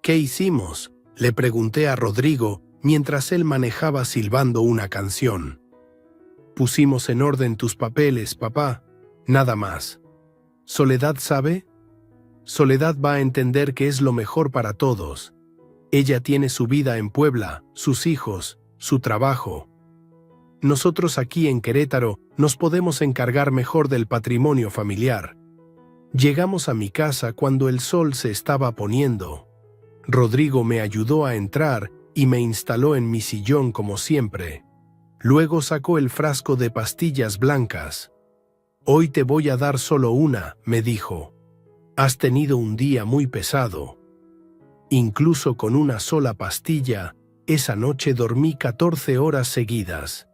«¿Qué hicimos?», le pregunté a Rodrigo mientras él manejaba silbando una canción. «Pusimos en orden tus papeles, papá, nada más. ¿Soledad sabe? Soledad va a entender que es lo mejor para todos. Ella tiene su vida en Puebla, sus hijos, su trabajo». Nosotros aquí en Querétaro nos podemos encargar mejor del patrimonio familiar. Llegamos a mi casa cuando el sol se estaba poniendo. Rodrigo me ayudó a entrar y me instaló en mi sillón como siempre. Luego sacó el frasco de pastillas blancas. «Hoy te voy a dar solo una», me dijo. «Has tenido un día muy pesado». Incluso con una sola pastilla, esa noche dormí 14 horas seguidas.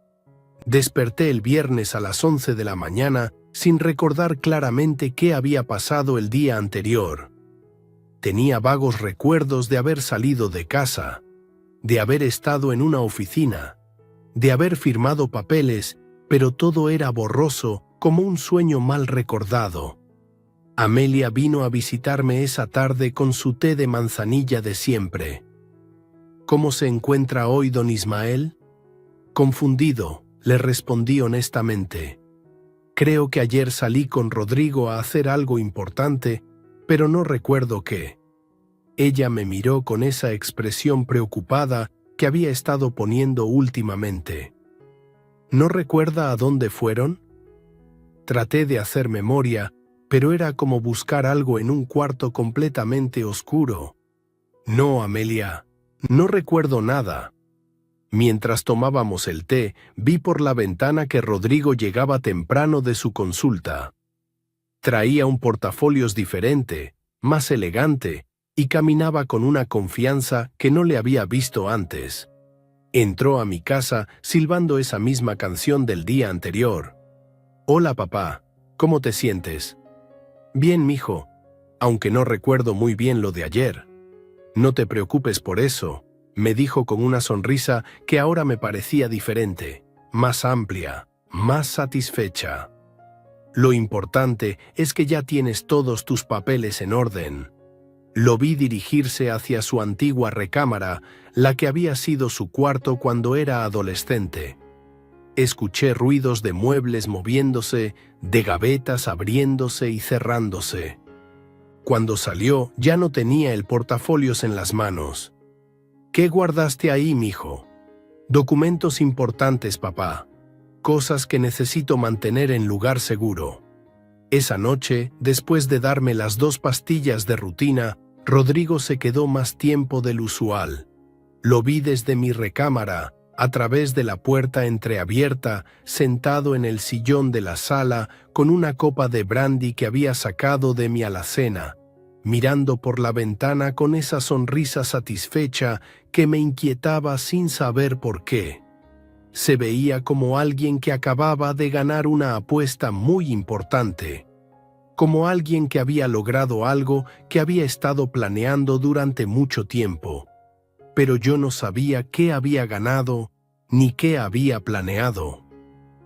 Desperté el viernes a las 11 de la mañana sin recordar claramente qué había pasado el día anterior. Tenía vagos recuerdos de haber salido de casa, de haber estado en una oficina, de haber firmado papeles, pero todo era borroso como un sueño mal recordado. Amelia vino a visitarme esa tarde con su té de manzanilla de siempre. «¿Cómo se encuentra hoy, don Ismael?» Confundido, le respondí honestamente. «Creo que ayer salí con Rodrigo a hacer algo importante, pero no recuerdo qué». Ella me miró con esa expresión preocupada que había estado poniendo últimamente. «¿No recuerda a dónde fueron?» Traté de hacer memoria, pero era como buscar algo en un cuarto completamente oscuro. «No, Amelia, no recuerdo nada». Mientras tomábamos el té, vi por la ventana que Rodrigo llegaba temprano de su consulta. Traía un portafolios diferente, más elegante, y caminaba con una confianza que no le había visto antes. Entró a mi casa silbando esa misma canción del día anterior. «Hola, papá, ¿cómo te sientes?» «Bien, mijo, aunque no recuerdo muy bien lo de ayer». «No te preocupes por eso», me dijo con una sonrisa que ahora me parecía diferente, más amplia, más satisfecha. «Lo importante es que ya tienes todos tus papeles en orden». Lo vi dirigirse hacia su antigua recámara, la que había sido su cuarto cuando era adolescente. Escuché ruidos de muebles moviéndose, de gavetas abriéndose y cerrándose. Cuando salió, ya no tenía el portafolios en las manos. «¿Qué guardaste ahí, mijo?» «Documentos importantes, papá. Cosas que necesito mantener en lugar seguro». Esa noche, después de darme las 2 pastillas de rutina, Rodrigo se quedó más tiempo del usual. Lo vi desde mi recámara, a través de la puerta entreabierta, sentado en el sillón de la sala con una copa de brandy que había sacado de mi alacena, mirando por la ventana con esa sonrisa satisfecha que me inquietaba sin saber por qué. Se veía como alguien que acababa de ganar una apuesta muy importante, como alguien que había logrado algo que había estado planeando durante mucho tiempo. Pero yo no sabía qué había ganado ni qué había planeado.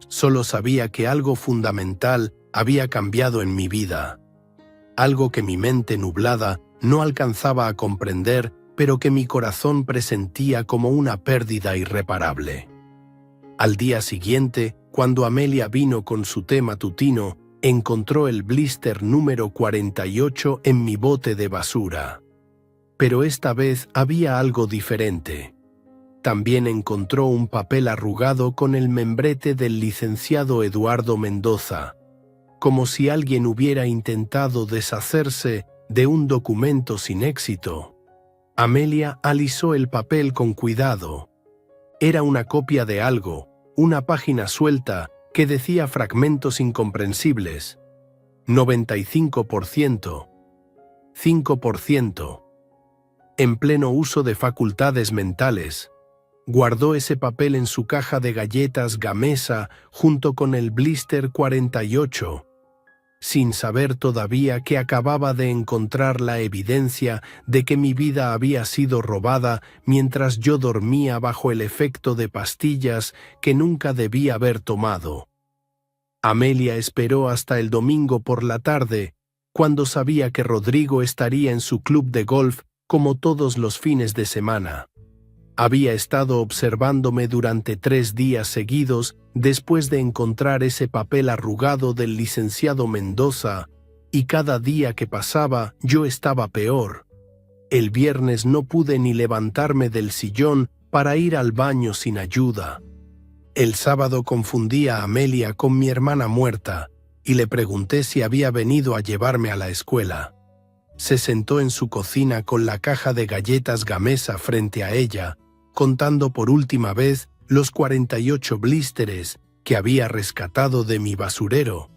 Solo sabía que algo fundamental había cambiado en mi vida. Algo que mi mente nublada no alcanzaba a comprender, pero que mi corazón presentía como una pérdida irreparable. Al día siguiente, cuando Amelia vino con su té matutino, encontró el blister número 48 en mi bote de basura. Pero esta vez había algo diferente. También encontró un papel arrugado con el membrete del licenciado Eduardo Mendoza, como si alguien hubiera intentado deshacerse de un documento sin éxito. Amelia alisó el papel con cuidado. Era una copia de algo, una página suelta que decía fragmentos incomprensibles. 95%. 5%. En pleno uso de facultades mentales, guardó ese papel en su caja de galletas Gamesa junto con el blister 48, sin saber todavía que acababa de encontrar la evidencia de que mi vida había sido robada mientras yo dormía bajo el efecto de pastillas que nunca debí haber tomado. Amelia esperó hasta el domingo por la tarde, cuando sabía que Rodrigo estaría en su club de golf como todos los fines de semana. Había estado observándome durante 3 días seguidos después de encontrar ese papel arrugado del licenciado Mendoza, y cada día que pasaba yo estaba peor. El viernes no pude ni levantarme del sillón para ir al baño sin ayuda. El sábado confundí a Amelia con mi hermana muerta y le pregunté si había venido a llevarme a la escuela. Se sentó en su cocina con la caja de galletas Gamesa frente a ella, contando por última vez los 48 blísteres que había rescatado de mi basurero.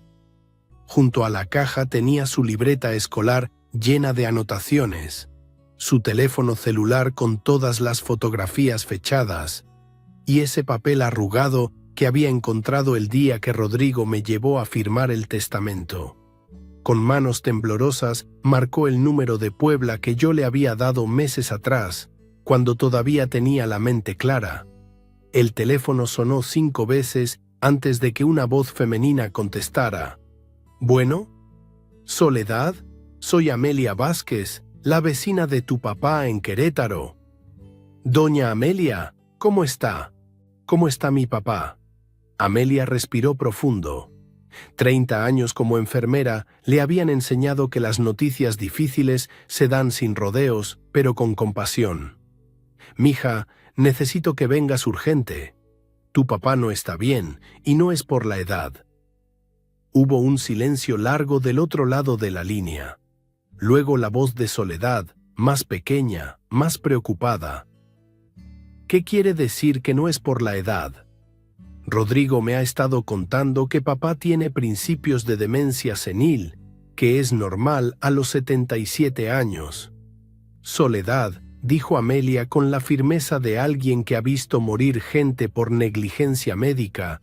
Junto a la caja tenía su libreta escolar llena de anotaciones, su teléfono celular con todas las fotografías fechadas y ese papel arrugado que había encontrado el día que Rodrigo me llevó a firmar el testamento. Con manos temblorosas marcó el número de Puebla que yo le había dado meses atrás, cuando todavía tenía la mente clara. El teléfono sonó 5 veces antes de que una voz femenina contestara. «¿Bueno? Soledad, soy Amelia Vázquez, la vecina de tu papá en Querétaro». «Doña Amelia, ¿cómo está? ¿Cómo está mi papá?» Amelia respiró profundo. 30 años como enfermera le habían enseñado que las noticias difíciles se dan sin rodeos, pero con compasión. «Mija, necesito que vengas urgente. Tu papá no está bien, y no es por la edad». Hubo un silencio largo del otro lado de la línea. Luego la voz de Soledad, más pequeña, más preocupada. «¿Qué quiere decir que no es por la edad?» «Rodrigo me ha estado contando que papá tiene principios de demencia senil, que es normal a los 77 años». «Soledad», dijo Amelia con la firmeza de alguien que ha visto morir gente por negligencia médica,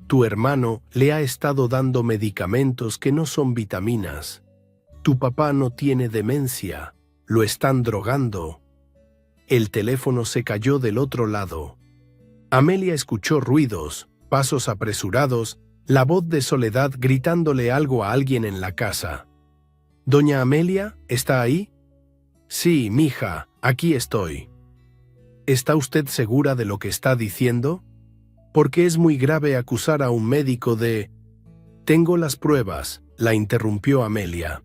«tu hermano le ha estado dando medicamentos que no son vitaminas. Tu papá no tiene demencia, lo están drogando». El teléfono se cayó del otro lado. Amelia escuchó ruidos, pasos apresurados, la voz de Soledad gritándole algo a alguien en la casa. «¿Doña Amelia, está ahí?» «Sí, mija, aquí estoy». «¿Está usted segura de lo que está diciendo? Porque es muy grave acusar a un médico de...» «Tengo las pruebas», la interrumpió Amelia.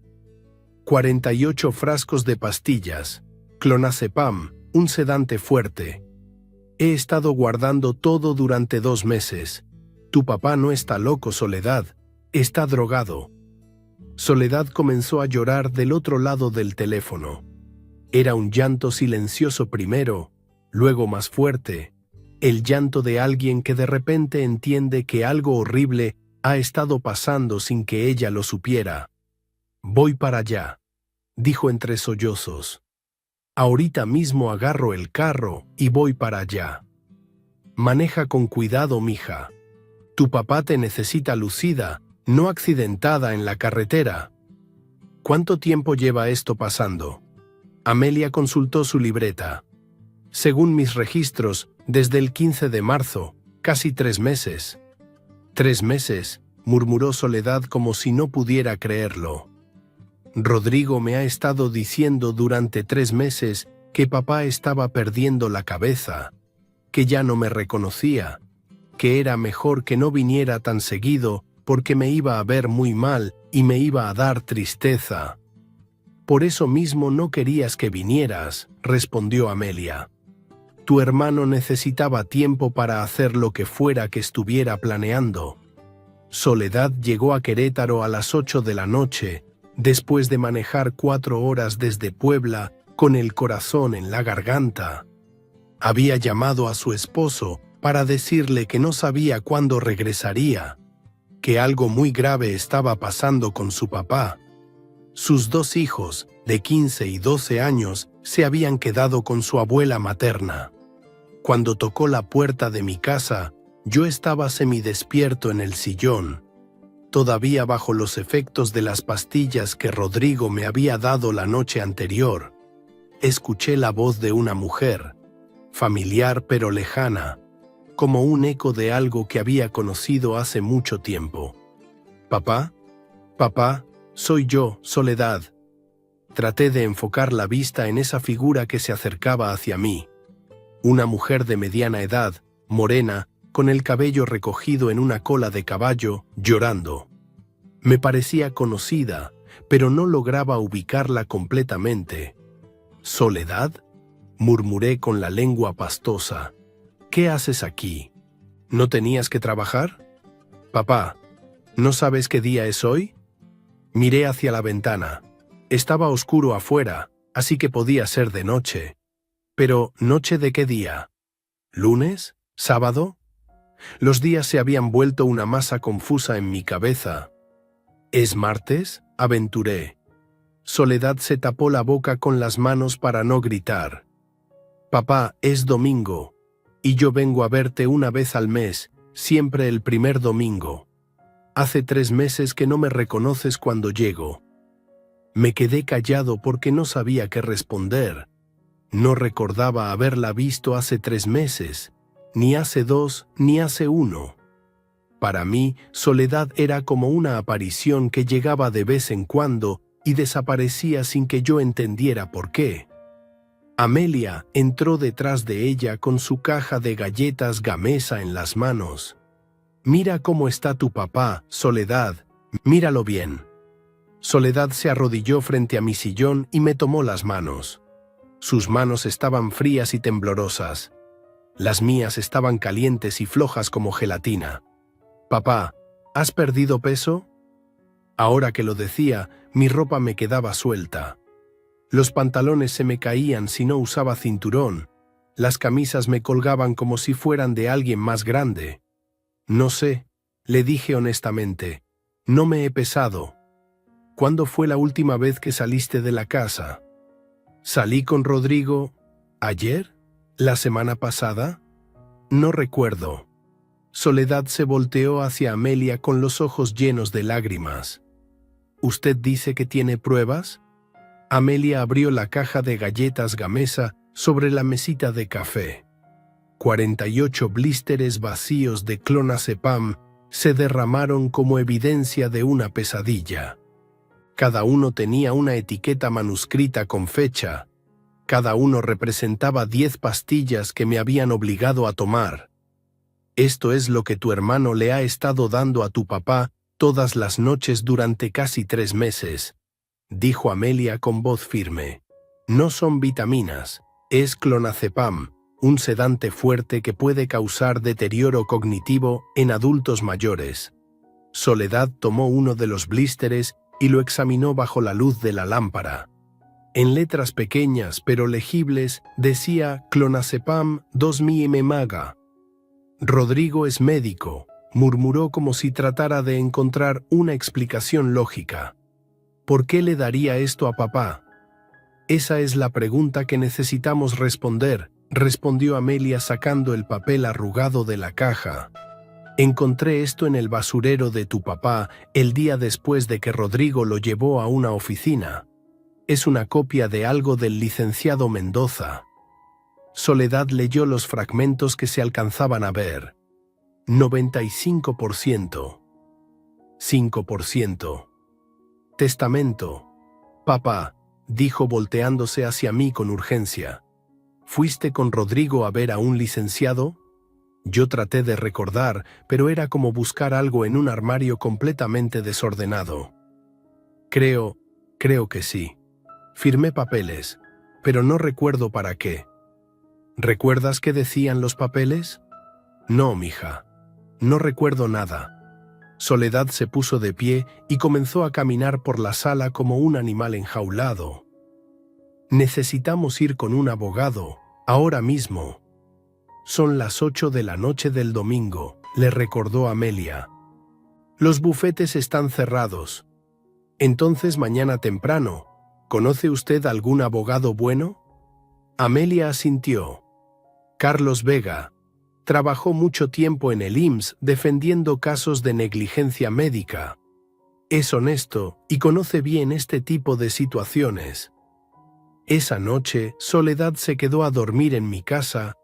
48 frascos de pastillas, clonazepam, un sedante fuerte. He estado guardando todo durante 2 meses. Tu papá no está loco, Soledad, está drogado. Soledad comenzó a llorar del otro lado del teléfono. Era un llanto silencioso primero, luego más fuerte, el llanto de alguien que de repente entiende que algo horrible ha estado pasando sin que ella lo supiera. «Voy para allá», dijo entre sollozos. «Ahorita mismo agarro el carro y voy para allá». «Maneja con cuidado, mija. Tu papá te necesita lucida, no accidentada en la carretera». «¿Cuánto tiempo lleva esto pasando?» Amelia consultó su libreta. «Según mis registros, desde el 15 de marzo, casi 3 meses». «¿3 meses?», murmuró Soledad como si no pudiera creerlo. «Rodrigo me ha estado diciendo durante 3 meses que papá estaba perdiendo la cabeza, que ya no me reconocía, que era mejor que no viniera tan seguido porque me iba a ver muy mal y me iba a dar tristeza». «Por eso mismo no querías que vinieras», respondió Amelia. «Tu hermano necesitaba tiempo para hacer lo que fuera que estuviera planeando». Soledad llegó a Querétaro a las 8 de la noche, después de manejar 4 horas desde Puebla con el corazón en la garganta. Había llamado a su esposo para decirle que no sabía cuándo regresaría, que algo muy grave estaba pasando con su papá. Sus 2 hijos, de 15 y 12 años, se habían quedado con su abuela materna. Cuando tocó la puerta de mi casa, yo estaba semidespierto en el sillón, todavía bajo los efectos de las pastillas que Rodrigo me había dado la noche anterior. Escuché la voz de una mujer, familiar pero lejana, como un eco de algo que había conocido hace mucho tiempo. «¿Papá? Papá, soy yo, Soledad». Traté de enfocar la vista en esa figura que se acercaba hacia mí. Una mujer de mediana edad, morena, con el cabello recogido en una cola de caballo, llorando. Me parecía conocida, pero no lograba ubicarla completamente. «¿Soledad?», murmuré con la lengua pastosa. «¿Qué haces aquí?». ¿No tenías que trabajar? Papá, ¿no sabes qué día es hoy? Miré hacia la ventana. Estaba oscuro afuera, así que podía ser de noche. Pero, ¿noche de qué día? ¿Lunes? ¿Sábado? Los días se habían vuelto una masa confusa en mi cabeza. ¿Es martes? Aventuré. Soledad se tapó la boca con las manos para no gritar. Papá, es domingo, y yo vengo a verte una vez al mes, siempre el primer domingo. Hace 3 meses que no me reconoces cuando llego. Me quedé callado porque no sabía qué responder. No recordaba haberla visto hace 3 meses, ni hace 2, ni hace 1. Para mí, Soledad era como una aparición que llegaba de vez en cuando y desaparecía sin que yo entendiera por qué. Amelia entró detrás de ella con su caja de galletas Gamesa en las manos. «Mira cómo está tu papá, Soledad, míralo bien». Soledad se arrodilló frente a mi sillón y me tomó las manos. Sus manos estaban frías y temblorosas. Las mías estaban calientes y flojas como gelatina. «Papá, ¿has perdido peso?» Ahora que lo decía, mi ropa me quedaba suelta. Los pantalones se me caían si no usaba cinturón. Las camisas me colgaban como si fueran de alguien más grande. «No sé», le dije honestamente. «No me he pesado». «¿Cuándo fue la última vez que saliste de la casa?» «Salí con Rodrigo. ¿Ayer? ¿La semana pasada?» «No recuerdo». Soledad se volteó hacia Amelia con los ojos llenos de lágrimas. «¿Usted dice que tiene pruebas?» Amelia abrió la caja de galletas Gamesa sobre la mesita de café. 48 blísteres vacíos de clonazepam se derramaron como evidencia de una pesadilla. Cada uno tenía una etiqueta manuscrita con fecha. Cada uno representaba 10 pastillas que me habían obligado a tomar. «Esto es lo que tu hermano le ha estado dando a tu papá todas las noches durante casi 3 meses», dijo Amelia con voz firme. «No son vitaminas, es clonazepam, un sedante fuerte que puede causar deterioro cognitivo en adultos mayores». Soledad tomó uno de los blísteres y lo examinó bajo la luz de la lámpara. En letras pequeñas pero legibles decía clonazepam 2 mg. «Rodrigo es médico», murmuró como si tratara de encontrar una explicación lógica. «¿Por qué le daría esto a papá?» «Esa es la pregunta que necesitamos responder», respondió Amelia sacando el papel arrugado de la caja. «Encontré esto en el basurero de tu papá el día después de que Rodrigo lo llevó a una oficina. Es una copia de algo del licenciado Mendoza». Soledad leyó los fragmentos que se alcanzaban a ver. 95%. 5%. «Testamento». «Papá», dijo volteándose hacia mí con urgencia. «¿Fuiste con Rodrigo a ver a un licenciado?» Yo traté de recordar, pero era como buscar algo en un armario completamente desordenado. Creo que sí. Firmé papeles, pero no recuerdo para qué». «¿Recuerdas qué decían los papeles?» «No, mija. No recuerdo nada». Soledad se puso de pie y comenzó a caminar por la sala como un animal enjaulado. «Necesitamos ir con un abogado, ahora mismo». «Son las 8 de la noche del domingo», le recordó Amelia. «Los bufetes están cerrados». «Entonces mañana temprano. ¿Conoce usted algún abogado bueno?» Amelia asintió. «Carlos Vega. Trabajó mucho tiempo en el IMSS defendiendo casos de negligencia médica. Es honesto y conoce bien este tipo de situaciones». Esa noche, Soledad se quedó a dormir en mi casa,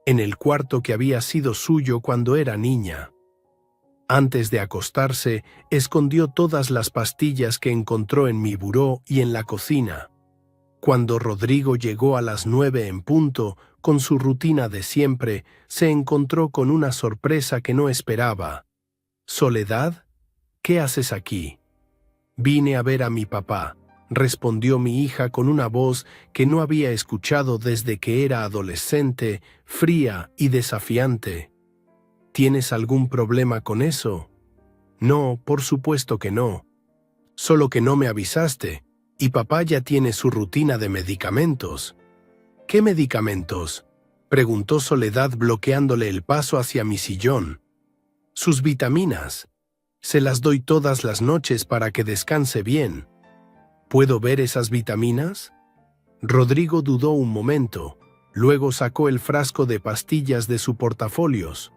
en el cuarto que había sido suyo cuando era niña. Antes de acostarse, escondió todas las pastillas que encontró en mi buró y en la cocina. Cuando Rodrigo llegó a las 9 en punto, con su rutina de siempre, se encontró con una sorpresa que no esperaba. «¿Soledad? ¿Qué haces aquí?» «Vine a ver a mi papá», respondió mi hija con una voz que no había escuchado desde que era adolescente, fría y desafiante. ¿Tienes algún problema con eso? No, por supuesto que no. Solo que no me avisaste, y papá ya tiene su rutina de medicamentos. ¿Qué medicamentos?, preguntó Soledad bloqueándole el paso hacia mi sillón. Sus vitaminas. Se las doy todas las noches para que descanse bien. ¿Puedo ver esas vitaminas? Rodrigo dudó un momento, luego sacó el frasco de pastillas de su portafolios.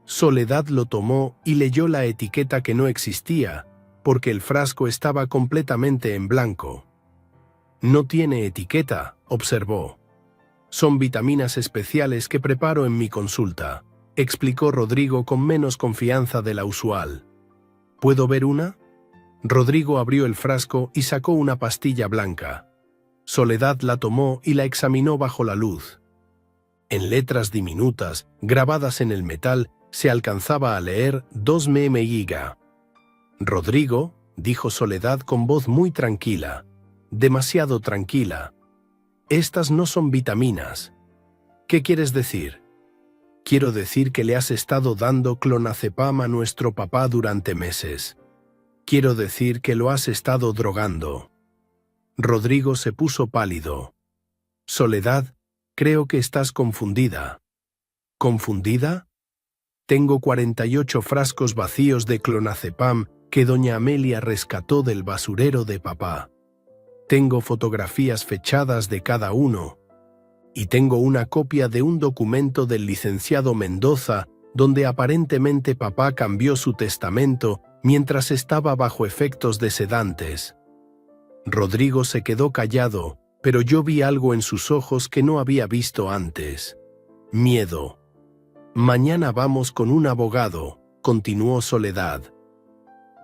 Soledad lo tomó y leyó la etiqueta que no existía, porque el frasco estaba completamente en blanco. No tiene etiqueta, observó. Son vitaminas especiales que preparo en mi consulta, explicó Rodrigo con menos confianza de la usual. ¿Puedo ver una? Rodrigo abrió el frasco y sacó una pastilla blanca. Soledad la tomó y la examinó bajo la luz. En letras diminutas, grabadas en el metal, se alcanzaba a leer 2 mg. Rodrigo, dijo Soledad con voz muy tranquila, demasiado tranquila. Estas no son vitaminas. ¿Qué quieres decir? Quiero decir que le has estado dando clonazepam a nuestro papá durante meses. Quiero decir que lo has estado drogando. Rodrigo se puso pálido. Soledad, creo que estás confundida. ¿Confundida? Tengo 48 frascos vacíos de clonazepam que doña Amelia rescató del basurero de papá. Tengo fotografías fechadas de cada uno. Y tengo una copia de un documento del licenciado Mendoza donde aparentemente papá cambió su testamento mientras estaba bajo efectos de sedantes. Rodrigo se quedó callado, pero yo vi algo en sus ojos que no había visto antes. Miedo. Mañana vamos con un abogado, continuó Soledad.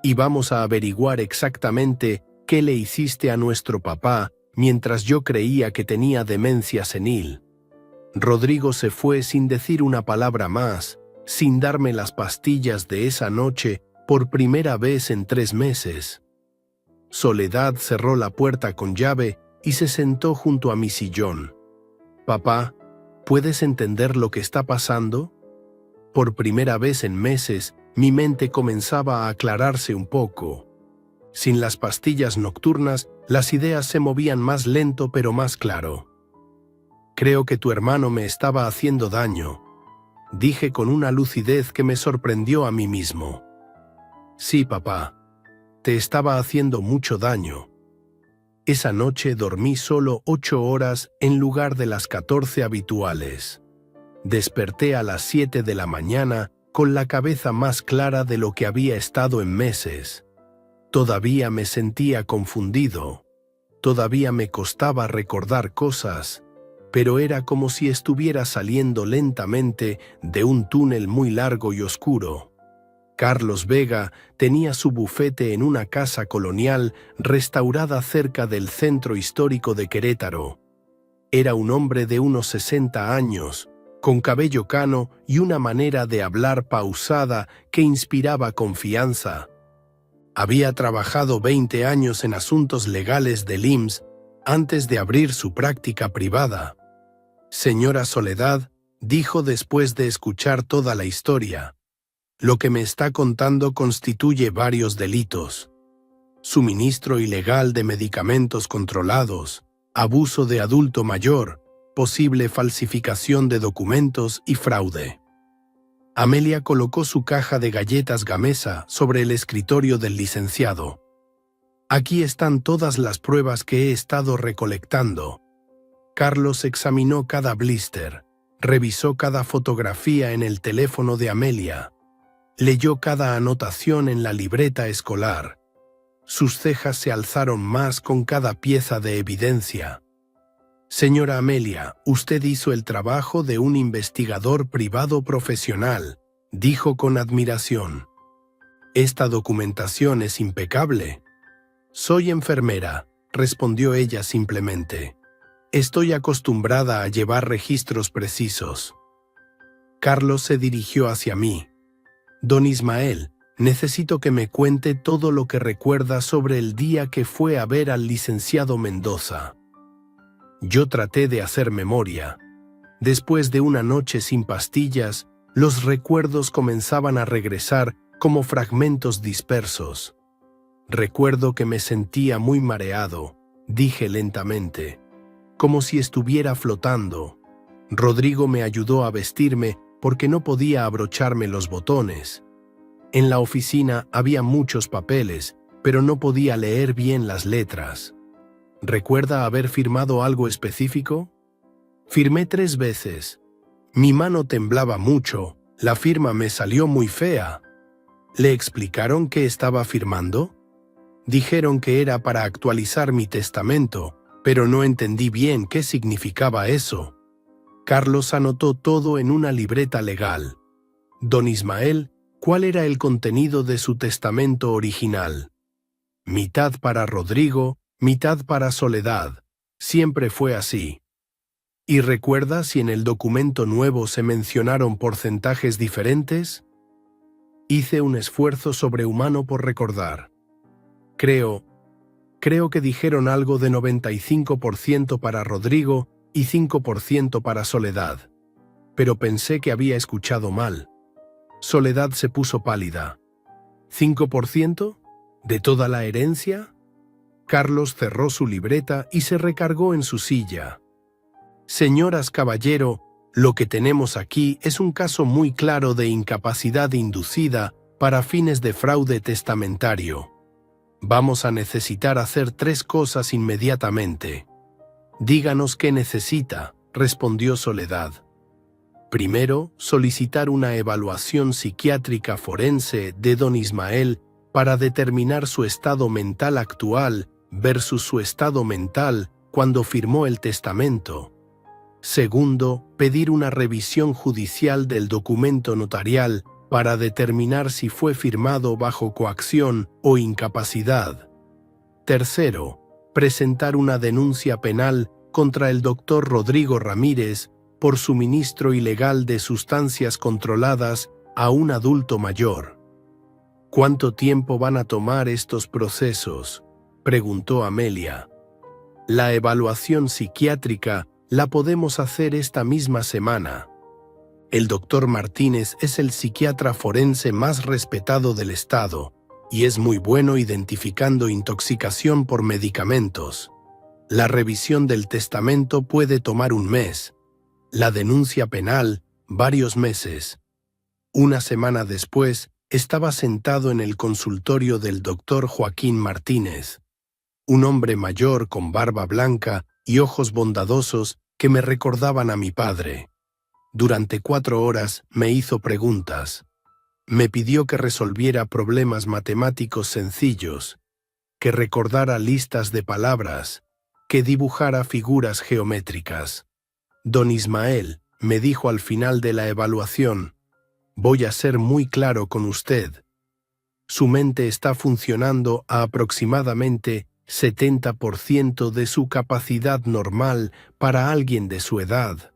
Y vamos a averiguar exactamente qué le hiciste a nuestro papá mientras yo creía que tenía demencia senil. Rodrigo se fue sin decir una palabra más, sin darme las pastillas de esa noche por primera vez en 3 meses. Soledad cerró la puerta con llave y se sentó junto a mi sillón. Papá, ¿puedes entender lo que está pasando? Por primera vez en meses, mi mente comenzaba a aclararse un poco. Sin las pastillas nocturnas, las ideas se movían más lento pero más claro. Creo que tu hermano me estaba haciendo daño, dije con una lucidez que me sorprendió a mí mismo. Sí, papá, te estaba haciendo mucho daño. Esa noche dormí solo 8 horas en lugar de las 14 habituales. Desperté a las 7 de la mañana con la cabeza más clara de lo que había estado en meses. Todavía me sentía confundido. Todavía me costaba recordar cosas, pero era como si estuviera saliendo lentamente de un túnel muy largo y oscuro. Carlos Vega tenía su bufete en una casa colonial restaurada cerca del centro histórico de Querétaro. Era un hombre de unos 60 años, con cabello cano y una manera de hablar pausada que inspiraba confianza. Había trabajado 20 años en asuntos legales del IMSS antes de abrir su práctica privada. Señora Soledad, dijo después de escuchar toda la historia, lo que me está contando constituye varios delitos: suministro ilegal de medicamentos controlados, abuso de adulto mayor, posible falsificación de documentos y fraude. Amelia colocó su caja de galletas Gamesa sobre el escritorio del licenciado. Aquí están todas las pruebas que he estado recolectando. Carlos examinó cada blister, revisó cada fotografía en el teléfono de Amelia, leyó cada anotación en la libreta escolar. Sus cejas se alzaron más con cada pieza de evidencia. Señora Amelia, usted hizo el trabajo de un investigador privado profesional, dijo con admiración. Esta documentación es impecable. Soy enfermera, respondió ella simplemente. Estoy acostumbrada a llevar registros precisos. Carlos se dirigió hacia mí. Don Ismael, necesito que me cuente todo lo que recuerda sobre el día que fue a ver al licenciado Mendoza. Yo traté de hacer memoria. Después de una noche sin pastillas, Los recuerdos comenzaban a regresar como fragmentos dispersos. Recuerdo que me sentía muy mareado, dije lentamente, como si estuviera flotando. Rodrigo me ayudó a vestirme porque no podía abrocharme los botones. En la oficina había muchos papeles, pero no podía leer bien las letras. ¿Recuerda haber firmado algo específico? Firmé 3 veces. Mi mano temblaba mucho, la firma me salió muy fea. ¿Le explicaron qué estaba firmando? Dijeron que era para actualizar mi testamento, pero no entendí bien qué significaba eso. Carlos anotó todo en una libreta legal. Don Ismael, ¿cuál era el contenido de su testamento original? Mitad para Rodrigo, mitad para Soledad. Siempre fue así. ¿Y recuerda si en el documento nuevo se mencionaron porcentajes diferentes? Hice un esfuerzo sobrehumano por recordar. Creo que dijeron algo de 95% para Rodrigo y 5% para Soledad. Pero pensé que había escuchado mal. Soledad se puso pálida. ¿5%? ¿De toda la herencia? Carlos cerró su libreta y se recargó en su silla. Señoras caballero, lo que tenemos aquí es un caso muy claro de incapacidad inducida para fines de fraude testamentario. Vamos a necesitar hacer 3 cosas inmediatamente. Díganos qué necesita, respondió Soledad. Primero, solicitar una evaluación psiquiátrica forense de don Ismael para determinar su estado mental actual versus su estado mental cuando firmó el testamento. Segundo, pedir una revisión judicial del documento notarial para determinar si fue firmado bajo coacción o incapacidad. Tercero, presentar una denuncia penal contra el doctor Rodrigo Ramírez por suministro ilegal de sustancias controladas a un adulto mayor. ¿Cuánto tiempo van a tomar estos procesos?, preguntó Amelia. La evaluación psiquiátrica la podemos hacer esta misma semana. El doctor Martínez es el psiquiatra forense más respetado del estado y es muy bueno identificando intoxicación por medicamentos. La revisión del testamento puede tomar 1 mes. La denuncia penal, varios meses. Una semana después, estaba sentado en el consultorio del doctor Joaquín Martínez, un hombre mayor con barba blanca y ojos bondadosos que me recordaban a mi padre. Durante 4 horas me hizo preguntas. Me pidió que resolviera problemas matemáticos sencillos, que recordara listas de palabras, que dibujara figuras geométricas. Don Ismael, me dijo al final de la evaluación, voy a ser muy claro con usted. Su mente está funcionando a aproximadamente 70% de su capacidad normal para alguien de su edad.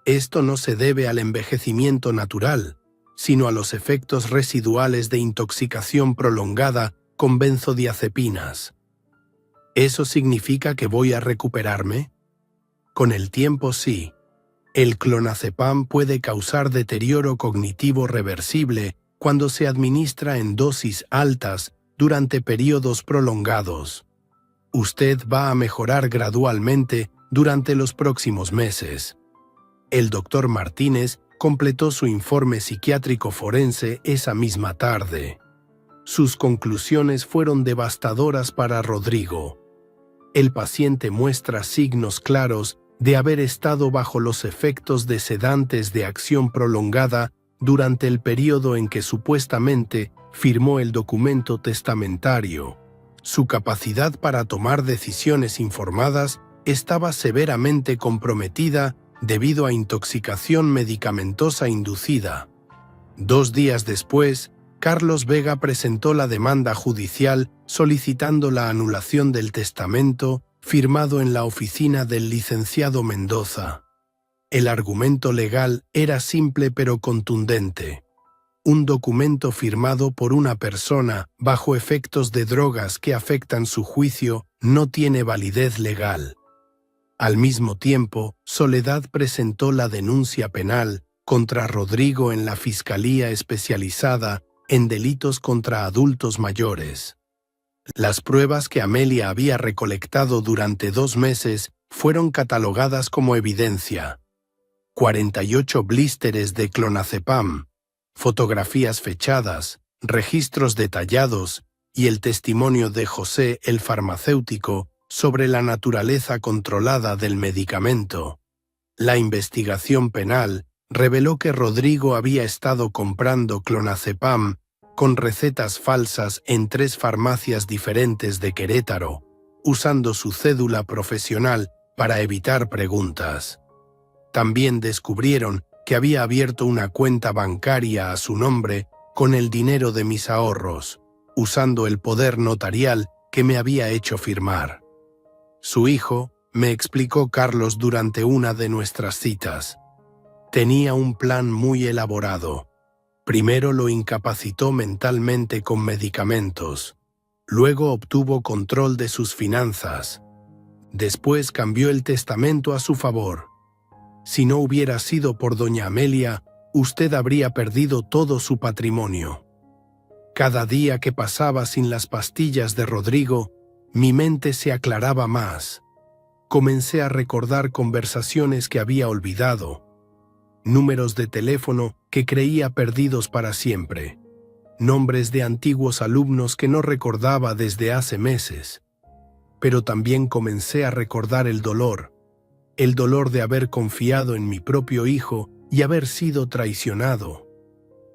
Esto no se debe al envejecimiento natural, sino a los efectos residuales de intoxicación prolongada con benzodiazepinas. ¿Eso significa que voy a recuperarme? Con el tiempo sí. El clonazepam puede causar deterioro cognitivo reversible cuando se administra en dosis altas durante periodos prolongados. Usted va a mejorar gradualmente durante los próximos meses. El doctor Martínez completó su informe psiquiátrico forense esa misma tarde. Sus conclusiones fueron devastadoras para Rodrigo. El paciente muestra signos claros de haber estado bajo los efectos de sedantes de acción prolongada durante el periodo en que supuestamente firmó el documento testamentario. Su capacidad para tomar decisiones informadas estaba severamente comprometida debido a intoxicación medicamentosa inducida. 2 días después, Carlos Vega presentó la demanda judicial solicitando la anulación del testamento firmado en la oficina del licenciado Mendoza. El argumento legal era simple pero contundente. Un documento firmado por una persona bajo efectos de drogas que afectan su juicio no tiene validez legal. Al mismo tiempo, Soledad presentó la denuncia penal contra Rodrigo en la Fiscalía Especializada en Delitos contra Adultos Mayores. Las pruebas que Amelia había recolectado durante 2 meses fueron catalogadas como evidencia. 48 blísteres de clonazepam, fotografías fechadas, registros detallados y el testimonio de José, el farmacéutico, sobre la naturaleza controlada del medicamento. La investigación penal reveló que Rodrigo había estado comprando clonazepam con recetas falsas en 3 farmacias diferentes de Querétaro, usando su cédula profesional para evitar preguntas. También descubrieron que había abierto una cuenta bancaria a su nombre con el dinero de mis ahorros, usando el poder notarial que me había hecho firmar. Su hijo, me explicó Carlos durante una de nuestras citas, tenía un plan muy elaborado. Primero lo incapacitó mentalmente con medicamentos. Luego obtuvo control de sus finanzas. Después cambió el testamento a su favor. Si no hubiera sido por doña Amelia, usted habría perdido todo su patrimonio. Cada día que pasaba sin las pastillas de Rodrigo, mi mente se aclaraba más. Comencé a recordar conversaciones que había olvidado, números de teléfono que creía perdidos para siempre, nombres de antiguos alumnos que no recordaba desde hace meses. Pero también comencé a recordar el dolor de haber confiado en mi propio hijo y haber sido traicionado,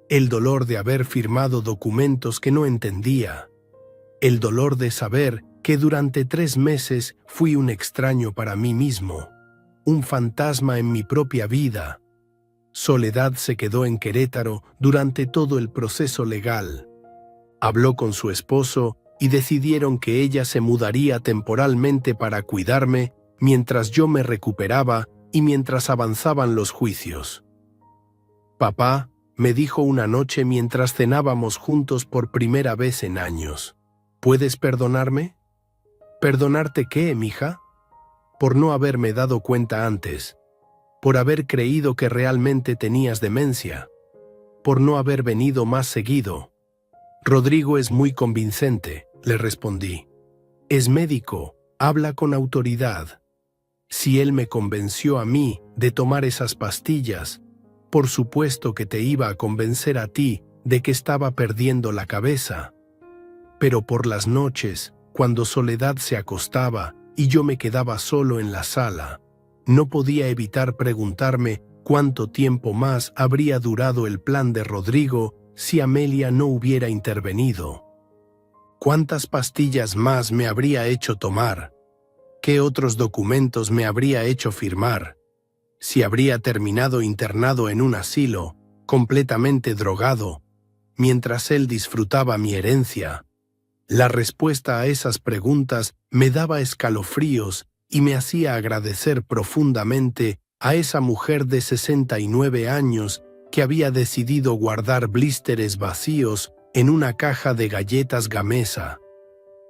el dolor de haber firmado documentos que no entendía, el dolor de saber que durante 3 meses fui un extraño para mí mismo, un fantasma en mi propia vida. Soledad se quedó en Querétaro durante todo el proceso legal. Habló con su esposo y decidieron que ella se mudaría temporalmente para cuidarme mientras yo me recuperaba y mientras avanzaban los juicios. Papá, me dijo una noche mientras cenábamos juntos por primera vez en años, ¿puedes perdonarme? ¿Perdonarte qué, mija? Por no haberme dado cuenta antes, por haber creído que realmente tenías demencia, por no haber venido más seguido. Rodrigo es muy convincente, le respondí. Es médico, habla con autoridad. Si él me convenció a mí de tomar esas pastillas, por supuesto que te iba a convencer a ti de que estaba perdiendo la cabeza. Pero por las noches, cuando Soledad se acostaba y yo me quedaba solo en la sala, no podía evitar preguntarme cuánto tiempo más habría durado el plan de Rodrigo si Amelia no hubiera intervenido. ¿Cuántas pastillas más me habría hecho tomar? ¿Qué otros documentos me habría hecho firmar? Si habría terminado internado en un asilo, completamente drogado, mientras él disfrutaba mi herencia. La respuesta a esas preguntas me daba escalofríos y me hacía agradecer profundamente a esa mujer de 69 años que había decidido guardar blísteres vacíos en una caja de galletas Gamesa,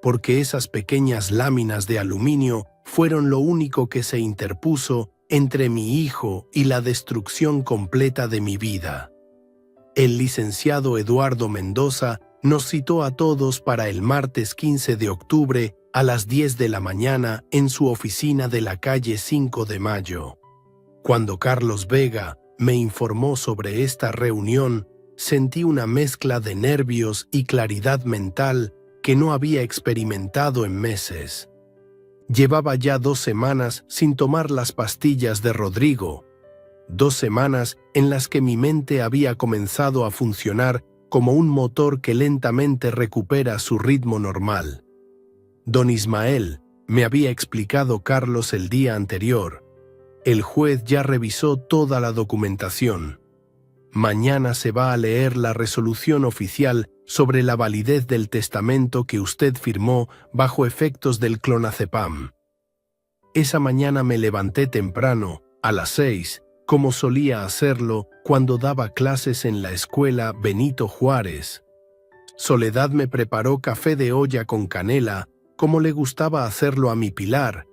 porque esas pequeñas láminas de aluminio fueron lo único que se interpuso entre mi hijo y la destrucción completa de mi vida. El licenciado Eduardo Mendoza nos citó a todos para el martes 15 de octubre a las 10 de la mañana en su oficina de la calle 5 de Mayo. Cuando Carlos Vega me informó sobre esta reunión, sentí una mezcla de nervios y claridad mental que no había experimentado en meses. Llevaba ya 2 semanas sin tomar las pastillas de Rodrigo, 2 semanas en las que mi mente había comenzado a funcionar como un motor que lentamente recupera su ritmo normal. Don Ismael, me había explicado Carlos el día anterior. El juez ya revisó toda la documentación. Mañana se va a leer la resolución oficial sobre la validez del testamento que usted firmó bajo efectos del clonazepam. Esa mañana me levanté temprano, a las 6, como solía hacerlo cuando daba clases en la escuela Benito Juárez. Soledad me preparó café de olla con canela, como le gustaba hacerlo a mi Pilar,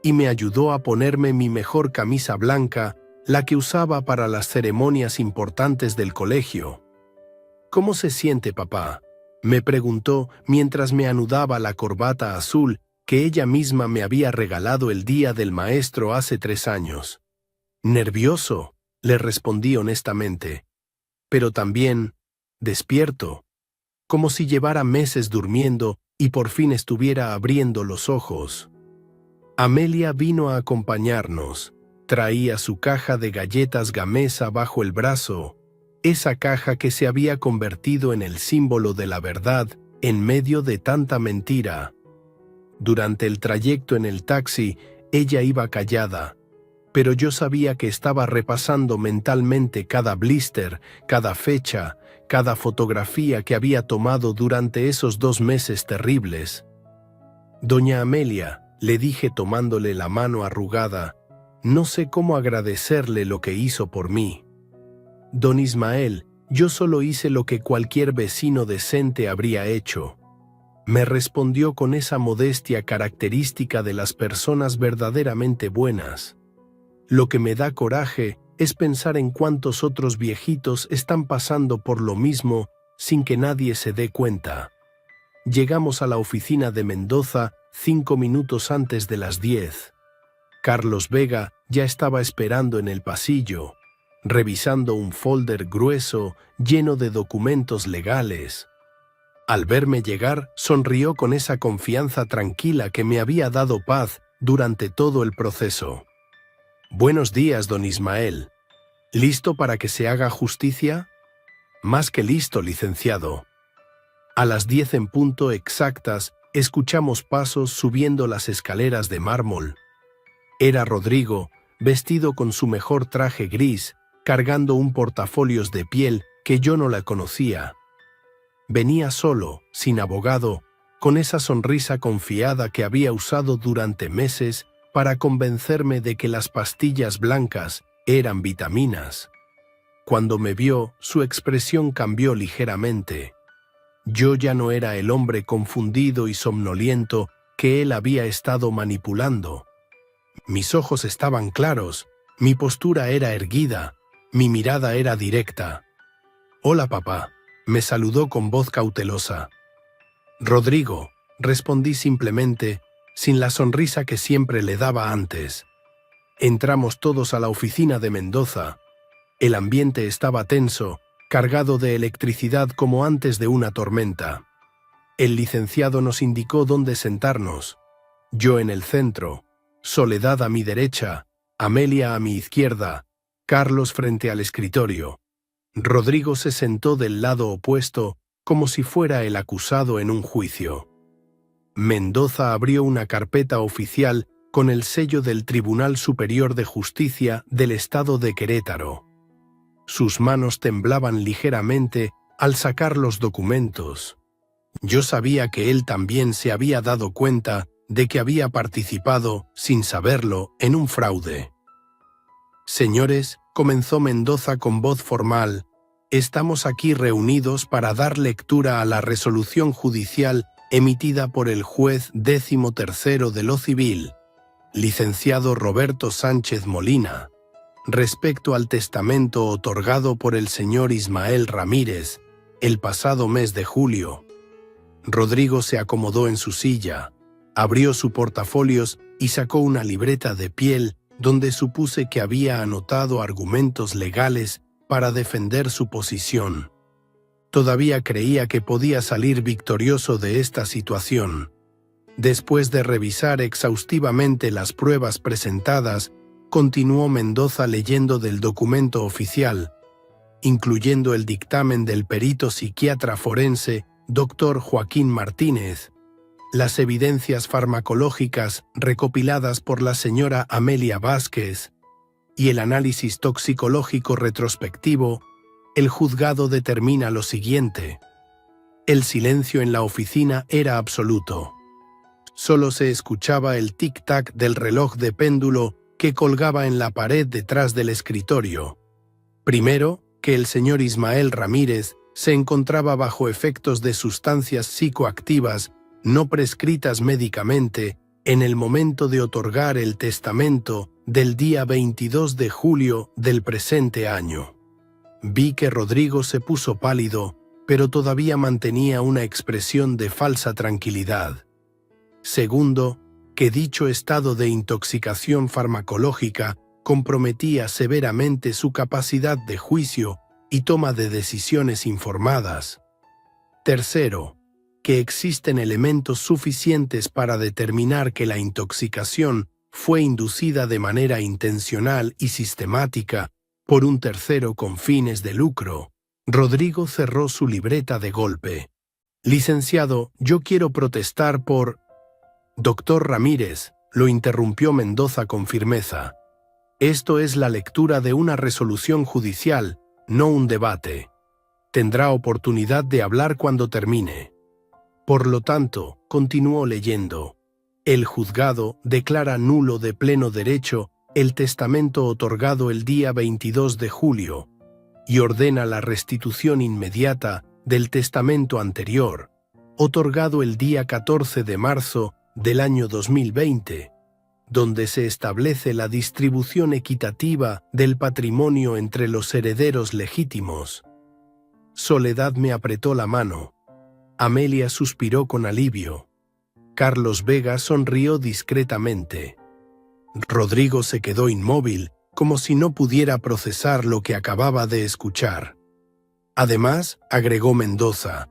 y me ayudó a ponerme mi mejor camisa blanca, la que usaba para las ceremonias importantes del colegio. «¿Cómo se siente, papá?», me preguntó mientras me anudaba la corbata azul que ella misma me había regalado el día del maestro hace 3 años. «Nervioso», le respondí honestamente, pero también despierto, como si llevara meses durmiendo y por fin estuviera abriendo los ojos. Amelia vino a acompañarnos. Traía su caja de galletas Gamesa bajo el brazo, esa caja que se había convertido en el símbolo de la verdad en medio de tanta mentira. Durante el trayecto en el taxi, ella iba callada, pero yo sabía que estaba repasando mentalmente cada blister, cada fecha, cada fotografía que había tomado durante esos 2 meses terribles. «Doña Amelia», le dije tomándole la mano arrugada, «no sé cómo agradecerle lo que hizo por mí». «Don Ismael, yo solo hice lo que cualquier vecino decente habría hecho», me respondió con esa modestia característica de las personas verdaderamente buenas. «Lo que me da coraje es pensar en cuántos otros viejitos están pasando por lo mismo sin que nadie se dé cuenta». Llegamos a la oficina de Mendoza 5 minutos antes de las 10. Carlos Vega ya estaba esperando en el pasillo, revisando un folder grueso lleno de documentos legales. Al verme llegar, sonrió con esa confianza tranquila que me había dado paz durante todo el proceso. «Buenos días, don Ismael. ¿Listo para que se haga justicia?» «Más que listo, licenciado». A las 10 en punto exactas, escuchamos pasos subiendo las escaleras de mármol. Era Rodrigo, vestido con su mejor traje gris, cargando un portafolios de piel que yo no la conocía. Venía solo, sin abogado, con esa sonrisa confiada que había usado durante meses para convencerme de que las pastillas blancas eran vitaminas. Cuando me vio, su expresión cambió ligeramente. Yo ya no era el hombre confundido y somnoliento que él había estado manipulando. Mis ojos estaban claros, mi postura era erguida, mi mirada era directa. «Hola, papá», me saludó con voz cautelosa. «Rodrigo», respondí simplemente, sin la sonrisa que siempre le daba antes. Entramos todos a la oficina de Mendoza. El ambiente estaba tenso, cargado de electricidad como antes de una tormenta. El licenciado nos indicó dónde sentarnos. Yo en el centro, Soledad a mi derecha, Amelia a mi izquierda, Carlos frente al escritorio. Rodrigo se sentó del lado opuesto, como si fuera el acusado en un juicio. Mendoza abrió una carpeta oficial con el sello del Tribunal Superior de Justicia del Estado de Querétaro. Sus manos temblaban ligeramente al sacar los documentos. Yo sabía que él también se había dado cuenta de que había participado, sin saberlo, en un fraude. «Señores», comenzó Mendoza con voz formal, «estamos aquí reunidos para dar lectura a la resolución judicial emitida por el juez 13º de lo civil, licenciado Roberto Sánchez Molina, respecto al testamento otorgado por el señor Ismael Ramírez el pasado mes de julio». Rodrigo se acomodó en su silla, abrió su portafolios y sacó una libreta de piel donde supuse que había anotado argumentos legales para defender su posición. Todavía creía que podía salir victorioso de esta situación. Después de revisar exhaustivamente las pruebas presentadas, continuó Mendoza leyendo del documento oficial, incluyendo el dictamen del perito psiquiatra forense Dr. Joaquín Martínez, las evidencias farmacológicas recopiladas por la señora Amelia Vázquez y el análisis toxicológico retrospectivo. El juzgado determina lo siguiente. El silencio en la oficina era absoluto. Solo se escuchaba el tic-tac del reloj de péndulo que colgaba en la pared detrás del escritorio. Primero, que el señor Ismael Ramírez se encontraba bajo efectos de sustancias psicoactivas no prescritas médicamente en el momento de otorgar el testamento del día 22 de julio del presente año. Vi que Rodrigo se puso pálido, pero todavía mantenía una expresión de falsa tranquilidad. Segundo, que dicho estado de intoxicación farmacológica comprometía severamente su capacidad de juicio y toma de decisiones informadas. Tercero, que existen elementos suficientes para determinar que la intoxicación fue inducida de manera intencional y sistemática por un tercero con fines de lucro. Rodrigo cerró su libreta de golpe. Licenciado, yo quiero protestar por... Doctor Ramírez, lo interrumpió Mendoza con firmeza. Esto es la lectura de una resolución judicial, no un debate. Tendrá oportunidad de hablar cuando termine. Por lo tanto, continuó leyendo. El juzgado declara nulo de pleno derecho el testamento otorgado el día 22 de julio y ordena la restitución inmediata del testamento anterior, otorgado el día 14 de marzo del año 2020, donde se establece la distribución equitativa del patrimonio entre los herederos legítimos. Soledad me apretó la mano. Amelia suspiró con alivio. Carlos Vega sonrió discretamente. Rodrigo se quedó inmóvil, como si no pudiera procesar lo que acababa de escuchar. Además, agregó Mendoza,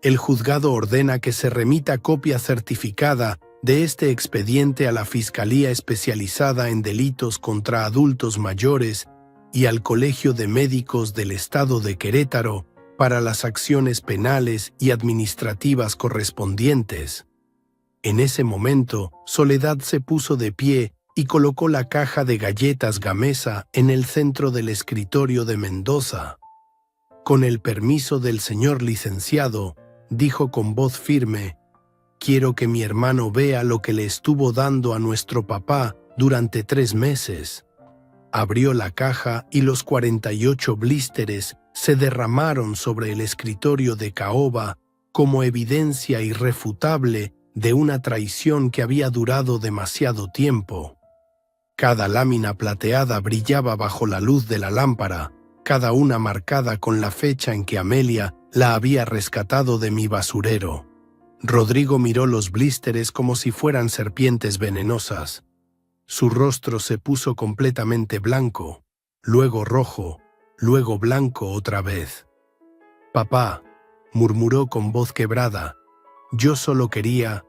el juzgado ordena que se remita copia certificada de este expediente a la Fiscalía Especializada en Delitos contra Adultos Mayores y al Colegio de Médicos del Estado de Querétaro para las acciones penales y administrativas correspondientes. En ese momento, Soledad se puso de pie y colocó la caja de galletas Gamesa en el centro del escritorio de Mendoza. Con el permiso del señor licenciado, dijo con voz firme, quiero que mi hermano vea lo que le estuvo dando a nuestro papá durante 3 meses. Abrió la caja y los 48 blísteres se derramaron sobre el escritorio de caoba como evidencia irrefutable de una traición que había durado demasiado tiempo. Cada lámina plateada brillaba bajo la luz de la lámpara, cada una marcada con la fecha en que Amelia la había rescatado de mi basurero. Rodrigo miró los blísteres como si fueran serpientes venenosas. Su rostro se puso completamente blanco, luego rojo, luego blanco otra vez. «Papá», murmuró con voz quebrada, «yo solo quería...»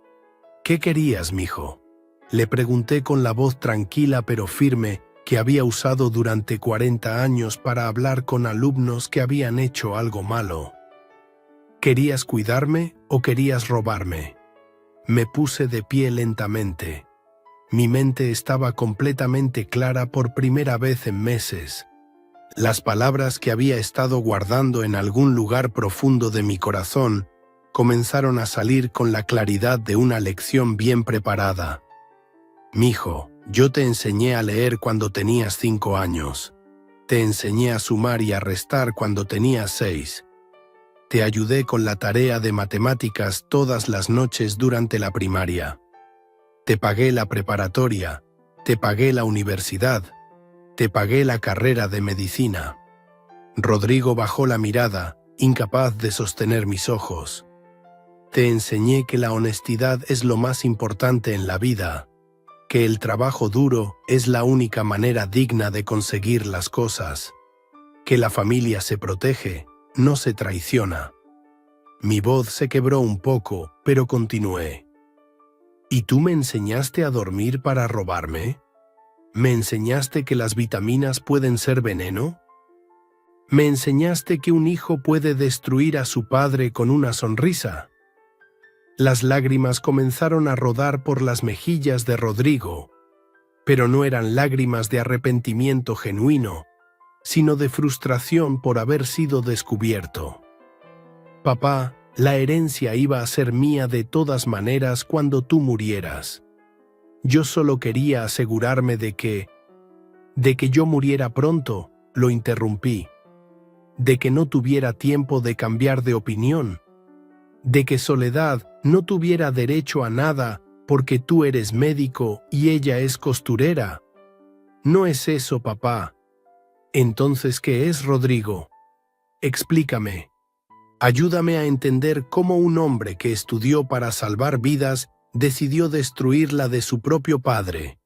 «¿Qué querías, mijo?», le pregunté con la voz tranquila pero firme que había usado durante 40 años para hablar con alumnos que habían hecho algo malo. ¿Querías cuidarme o querías robarme? Me puse de pie lentamente. Mi mente estaba completamente clara por primera vez en meses. Las palabras que había estado guardando en algún lugar profundo de mi corazón comenzaron a salir con la claridad de una lección bien preparada. «Mijo, yo te enseñé a leer cuando tenías 5 años. Te enseñé a sumar y a restar cuando tenías 6. Te ayudé con la tarea de matemáticas todas las noches durante la primaria. Te pagué la preparatoria, te pagué la universidad, te pagué la carrera de medicina». Rodrigo bajó la mirada, incapaz de sostener mis ojos. «Te enseñé que la honestidad es lo más importante en la vida, que el trabajo duro es la única manera digna de conseguir las cosas, que la familia se protege, no se traiciona». Mi voz se quebró un poco, pero continué. «¿Y tú me enseñaste a dormir para robarme? ¿Me enseñaste que las vitaminas pueden ser veneno? ¿Me enseñaste que un hijo puede destruir a su padre con una sonrisa?» Las lágrimas comenzaron a rodar por las mejillas de Rodrigo, pero no eran lágrimas de arrepentimiento genuino, sino de frustración por haber sido descubierto. «Papá, la herencia iba a ser mía de todas maneras cuando tú murieras. Yo solo quería asegurarme de que yo muriera pronto», lo interrumpí, «de que no tuviera tiempo de cambiar de opinión, de que Soledad no tuviera derecho a nada porque tú eres médico y ella es costurera». No es eso, papá. Entonces, ¿qué es, Rodrigo? Explícame. Ayúdame a entender cómo un hombre que estudió para salvar vidas decidió destruir la de su propio padre.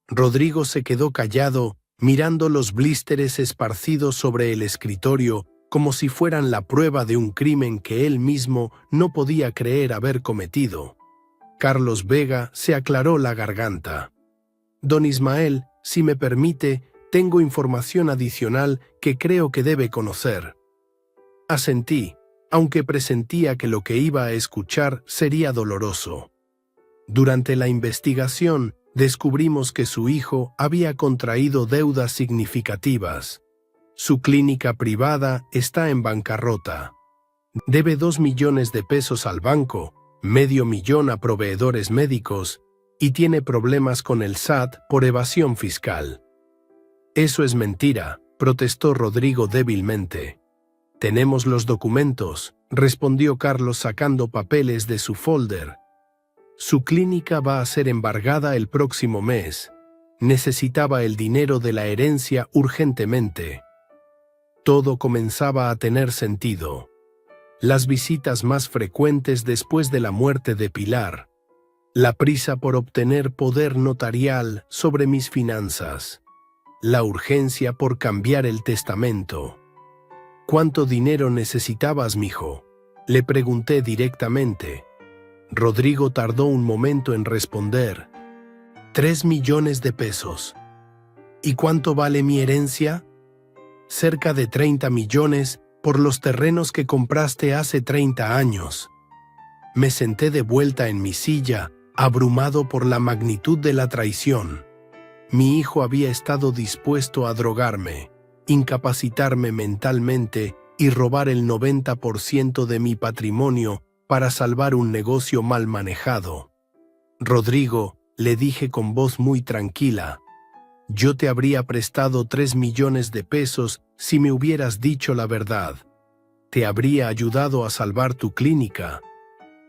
Rodrigo se quedó callado, mirando los blísteres esparcidos sobre el escritorio como si fueran la prueba de un crimen que él mismo no podía creer haber cometido. Carlos Vega se aclaró la garganta. Don Ismael, si me permite, tengo información adicional que creo que debe conocer. Asentí, aunque presentía que lo que iba a escuchar sería doloroso. Durante la investigación, descubrimos que su hijo había contraído deudas significativas. Su clínica privada está en bancarrota. Debe 2 millones de pesos al banco, medio millón a proveedores médicos y tiene problemas con el SAT por evasión fiscal. Eso es mentira, protestó Rodrigo débilmente. Tenemos los documentos, respondió Carlos sacando papeles de su folder. Su clínica va a ser embargada el próximo mes. Necesitaba el dinero de la herencia urgentemente. Todo comenzaba a tener sentido. Las visitas más frecuentes después de la muerte de Pilar. La prisa por obtener poder notarial sobre mis finanzas. La urgencia por cambiar el testamento. ¿Cuánto dinero necesitabas, mijo? Le pregunté directamente. Rodrigo tardó un momento en responder. 3 millones de pesos. ¿Y cuánto vale mi herencia? Cerca de 30 millones por los terrenos que compraste hace 30 años. Me senté de vuelta en mi silla, abrumado por la magnitud de la traición. Mi hijo había estado dispuesto a drogarme, incapacitarme mentalmente y robar el 90% de mi patrimonio para salvar un negocio mal manejado. Rodrigo, le dije con voz muy tranquila, yo te habría prestado 3 millones de pesos si me hubieras dicho la verdad. Te habría ayudado a salvar tu clínica.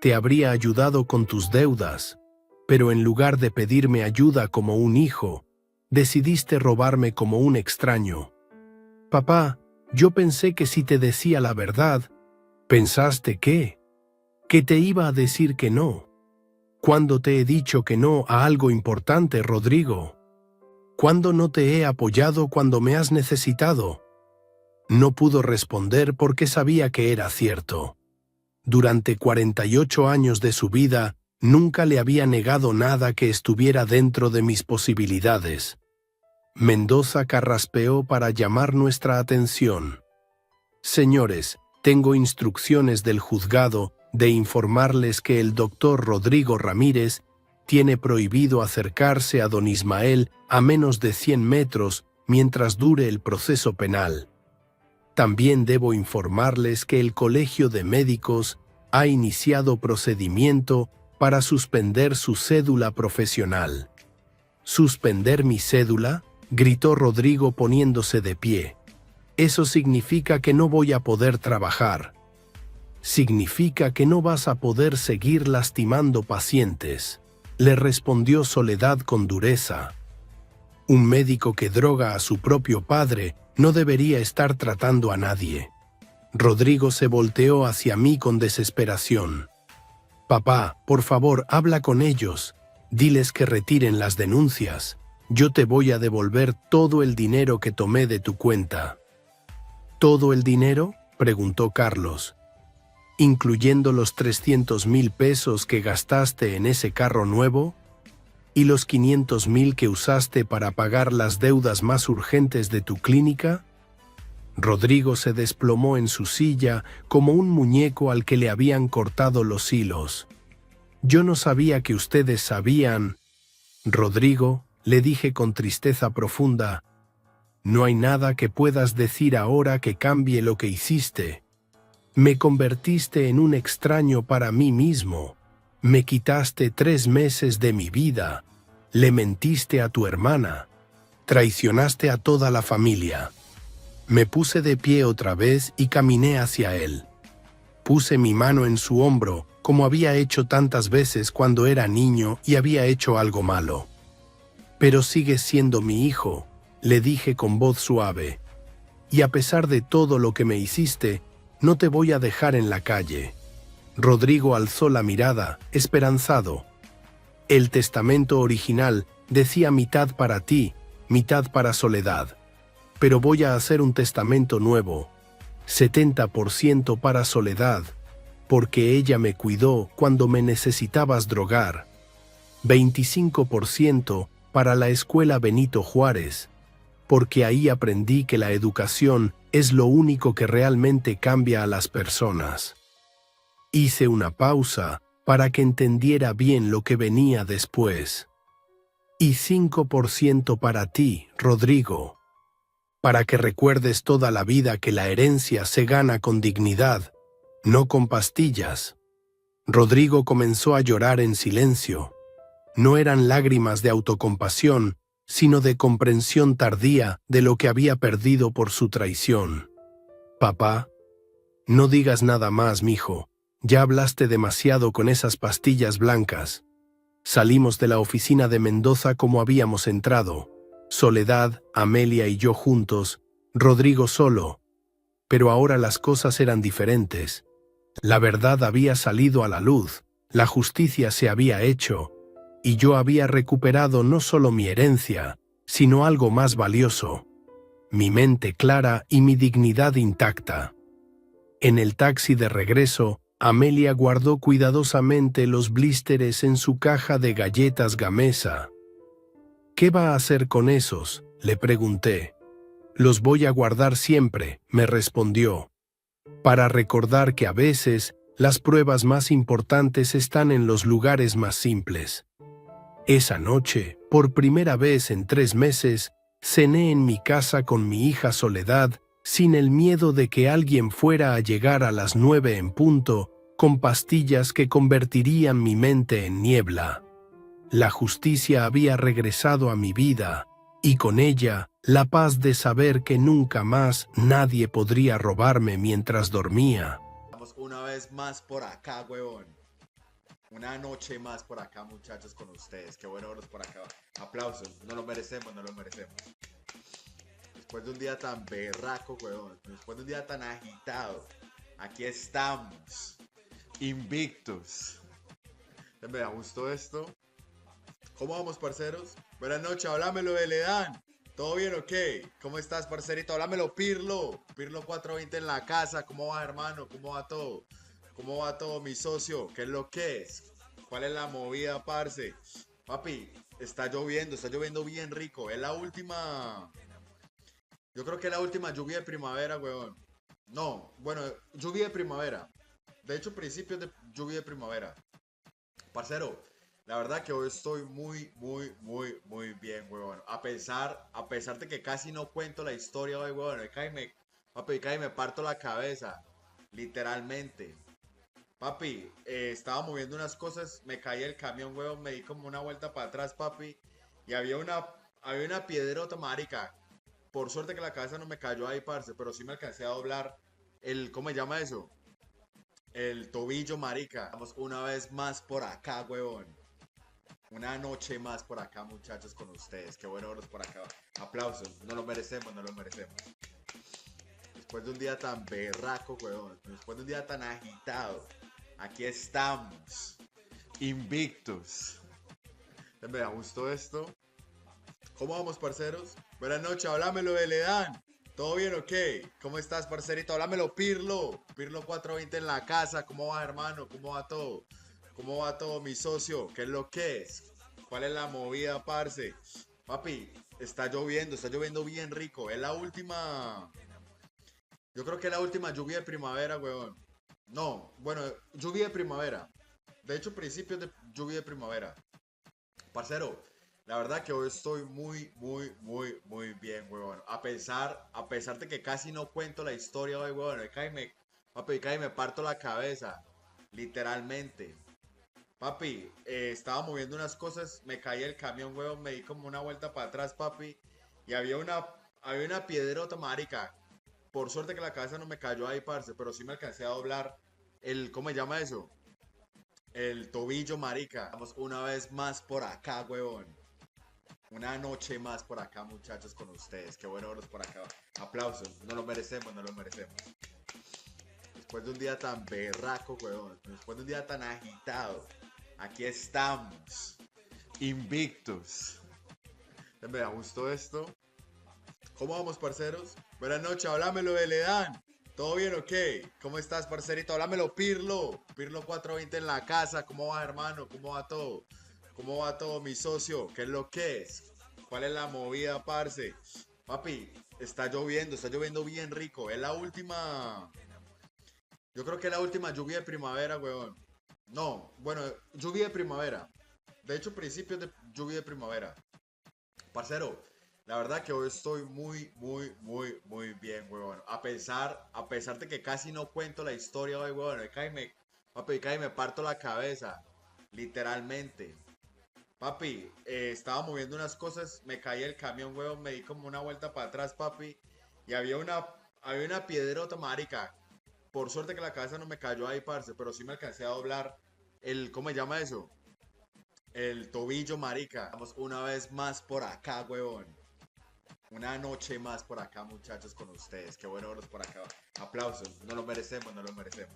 Te habría ayudado con tus deudas. Pero en lugar de pedirme ayuda como un hijo, decidiste robarme como un extraño. Papá, yo pensé que si te decía la verdad, ¿pensaste qué? Que te iba a decir que no. ¿Cuándo te he dicho que no a algo importante, Rodrigo? ¿Cuándo no te he apoyado cuando me has necesitado? No pudo responder porque sabía que era cierto. Durante 48 años de su vida, nunca le había negado nada que estuviera dentro de mis posibilidades. Mendoza carraspeó para llamar nuestra atención. Señores, tengo instrucciones del juzgado de informarles que el doctor Rodrigo Ramírez tiene prohibido acercarse a don Ismael a menos de 100 metros mientras dure el proceso penal. También debo informarles que el Colegio de Médicos ha iniciado procedimiento para suspender su cédula profesional. ¿Suspender mi cédula?, gritó Rodrigo poniéndose de pie. Eso significa que no voy a poder trabajar. Significa que no vas a poder seguir lastimando pacientes, le respondió Soledad con dureza. Un médico que droga a su propio padre no debería estar tratando a nadie. Rodrigo se volteó hacia mí con desesperación. Papá, por favor, habla con ellos. Diles que retiren las denuncias. Yo te voy a devolver todo el dinero que tomé de tu cuenta. ¿Todo el dinero?, preguntó Carlos. ¿Incluyendo los 300,000 pesos que gastaste en ese carro nuevo? ¿Y los 500,000 que usaste para pagar las deudas más urgentes de tu clínica? Rodrigo se desplomó en su silla como un muñeco al que le habían cortado los hilos. Yo no sabía que ustedes sabían. Rodrigo, le dije con tristeza profunda, no hay nada que puedas decir ahora que cambie lo que hiciste. Me convertiste en un extraño para mí mismo. Me quitaste 3 meses de mi vida. Le mentiste a tu hermana. Traicionaste a toda la familia. Me puse de pie otra vez y caminé hacia él. Puse mi mano en su hombro, como había hecho tantas veces cuando era niño y había hecho algo malo. Pero sigues siendo mi hijo, le dije con voz suave. Y a pesar de todo lo que me hiciste, no te voy a dejar en la calle. Rodrigo alzó la mirada, esperanzado. El testamento original decía mitad para ti, mitad para Soledad. Pero voy a hacer un testamento nuevo, 70% para Soledad, porque ella me cuidó cuando me necesitabas drogar. 25% para la escuela Benito Juárez, porque ahí aprendí que la educación es lo único que realmente cambia a las personas. Hice una pausa para que entendiera bien lo que venía después. Y 5% para ti, Rodrigo, para que recuerdes toda la vida que la herencia se gana con dignidad, no con pastillas. Rodrigo comenzó a llorar en silencio. No eran lágrimas de autocompasión, sino de comprensión tardía de lo que había perdido por su traición. Papá, no digas nada más, mijo. Ya hablaste demasiado con esas pastillas blancas. Salimos de la oficina de Mendoza como habíamos entrado. Soledad, Amelia y yo juntos, Rodrigo solo. Pero ahora las cosas eran diferentes. La verdad había salido a la luz, la justicia se había hecho, y yo había recuperado no solo mi herencia, sino algo más valioso: mi mente clara y mi dignidad intacta. En el taxi de regreso, Amelia guardó cuidadosamente los blísteres en su caja de galletas Gamesa. ¿Qué va a hacer con esos?, le pregunté. Los voy a guardar siempre, me respondió, para recordar que a veces las pruebas más importantes están en los lugares más simples. Esa noche, por primera vez en 3 meses, cené en mi casa con mi hija Soledad, sin el miedo de que alguien fuera a llegar a las 9 en punto, con pastillas que convertirían mi mente en niebla. La justicia había regresado a mi vida, y con ella la paz de saber que nunca más nadie podría robarme mientras dormía. Estamos una vez más por acá, huevón. Una noche más por acá, muchachos, con ustedes. Qué bueno verlos por acá. Aplausos. No lo merecemos, no lo merecemos. Después de un día tan berraco, huevón. Después de un día tan agitado. Aquí estamos. Invictos. Me gustó esto. ¿Cómo vamos, parceros? Buenas noches, háblamelo de Ledán. ¿Todo bien o qué? ¿Cómo estás, parcerito? Háblamelo, Pirlo. Pirlo 420 en la casa. ¿Cómo va, hermano? ¿Cómo va todo? ¿Cómo va todo, mi socio? ¿Qué es lo que es? ¿Cuál es la movida, parce? Papi, está lloviendo bien rico. Es la última... Yo creo que es la última lluvia de primavera, weón. No, bueno, lluvia de primavera. De hecho, principios de lluvia de primavera. Parcero, la verdad que hoy estoy muy bien, weón. A pesar de que casi no cuento la historia hoy, weón. Papi, cae me parto la cabeza. Literalmente. Papi, estaba moviendo unas cosas, me caí el camión, weón, me di como una vuelta para atrás, papi, y había una piedrota, marica. Por suerte que la cabeza no me cayó ahí, parce, pero sí me alcancé a doblar ¿cómo se llama eso? El tobillo, marica. Estamos una vez más por acá, weón. Una noche más por acá, muchachos, con ustedes. Qué bueno verlos por acá. Aplausos. No lo merecemos, no lo merecemos. Después de un día tan berraco, weón. Después de un día tan agitado. Aquí estamos. Invictos. Me gustó esto. ¿Cómo vamos, parceros? Buenas noches, háblamelo de Ledán. ¿Todo bien o qué? ¿Cómo estás, parcerito? Háblamelo, Pirlo. Pirlo 420 en la casa. ¿Cómo va, hermano? ¿Cómo va todo? ¿Cómo va todo, mi socio? ¿Qué es lo que es? ¿Cuál es la movida, parce? Papi, está lloviendo bien rico. Es la última... Yo creo que es la última lluvia de primavera, weón. No, bueno, lluvia de primavera. De hecho, principios de lluvia de primavera. Parcero, la verdad que hoy estoy muy bien, weón. A pesar de que casi no cuento la historia hoy, weón. Papi, me parto la cabeza. Literalmente. Papi, estaba moviendo unas cosas, me caí el camión, weón, me di como una vuelta para atrás, papi. Y había una piedrota, marica. Por suerte que la cabeza no me cayó ahí, parce, pero sí me alcancé a doblar ¿cómo se llama eso? El tobillo, marica. Estamos una vez más por acá, huevón. Una noche más por acá, muchachos, con ustedes. Qué bueno verlos por acá. Aplausos. No lo merecemos, no lo merecemos. Después de un día tan berraco, weón. Después de un día tan agitado. Aquí estamos. Invictos. Me gustó esto. ¿Cómo vamos, parceros? Buenas noches, háblamelo de Ledán. ¿Todo bien o qué? ¿Cómo estás, parcerito? Háblamelo, Pirlo. Pirlo 420 en la casa. ¿Cómo va, hermano? ¿Cómo va todo? ¿Cómo va todo, mi socio? ¿Qué es lo que es? ¿Cuál es la movida, parce? Papi, está lloviendo bien rico. Es la última. Yo creo que es la última lluvia de primavera, weón. No, bueno, lluvia de primavera. De hecho, principios de lluvia de primavera. Parcero, la verdad que hoy estoy muy bien, huevón. A pesar de que casi no cuento la historia hoy, huevón. Papi, cae me parto la cabeza. Literalmente. Papi, estaba moviendo unas cosas, me caí el camión, huevón, me di como una vuelta para atrás, papi. Y había una piedrota, marica. Por suerte que la cabeza no me cayó ahí, parce, pero sí me alcancé a doblar ¿cómo se llama eso? El tobillo, marica. Vamos una vez más por acá, huevón. Una noche más por acá, muchachos, con ustedes. Qué bueno verlos por acá. Aplausos. No lo merecemos, no lo merecemos.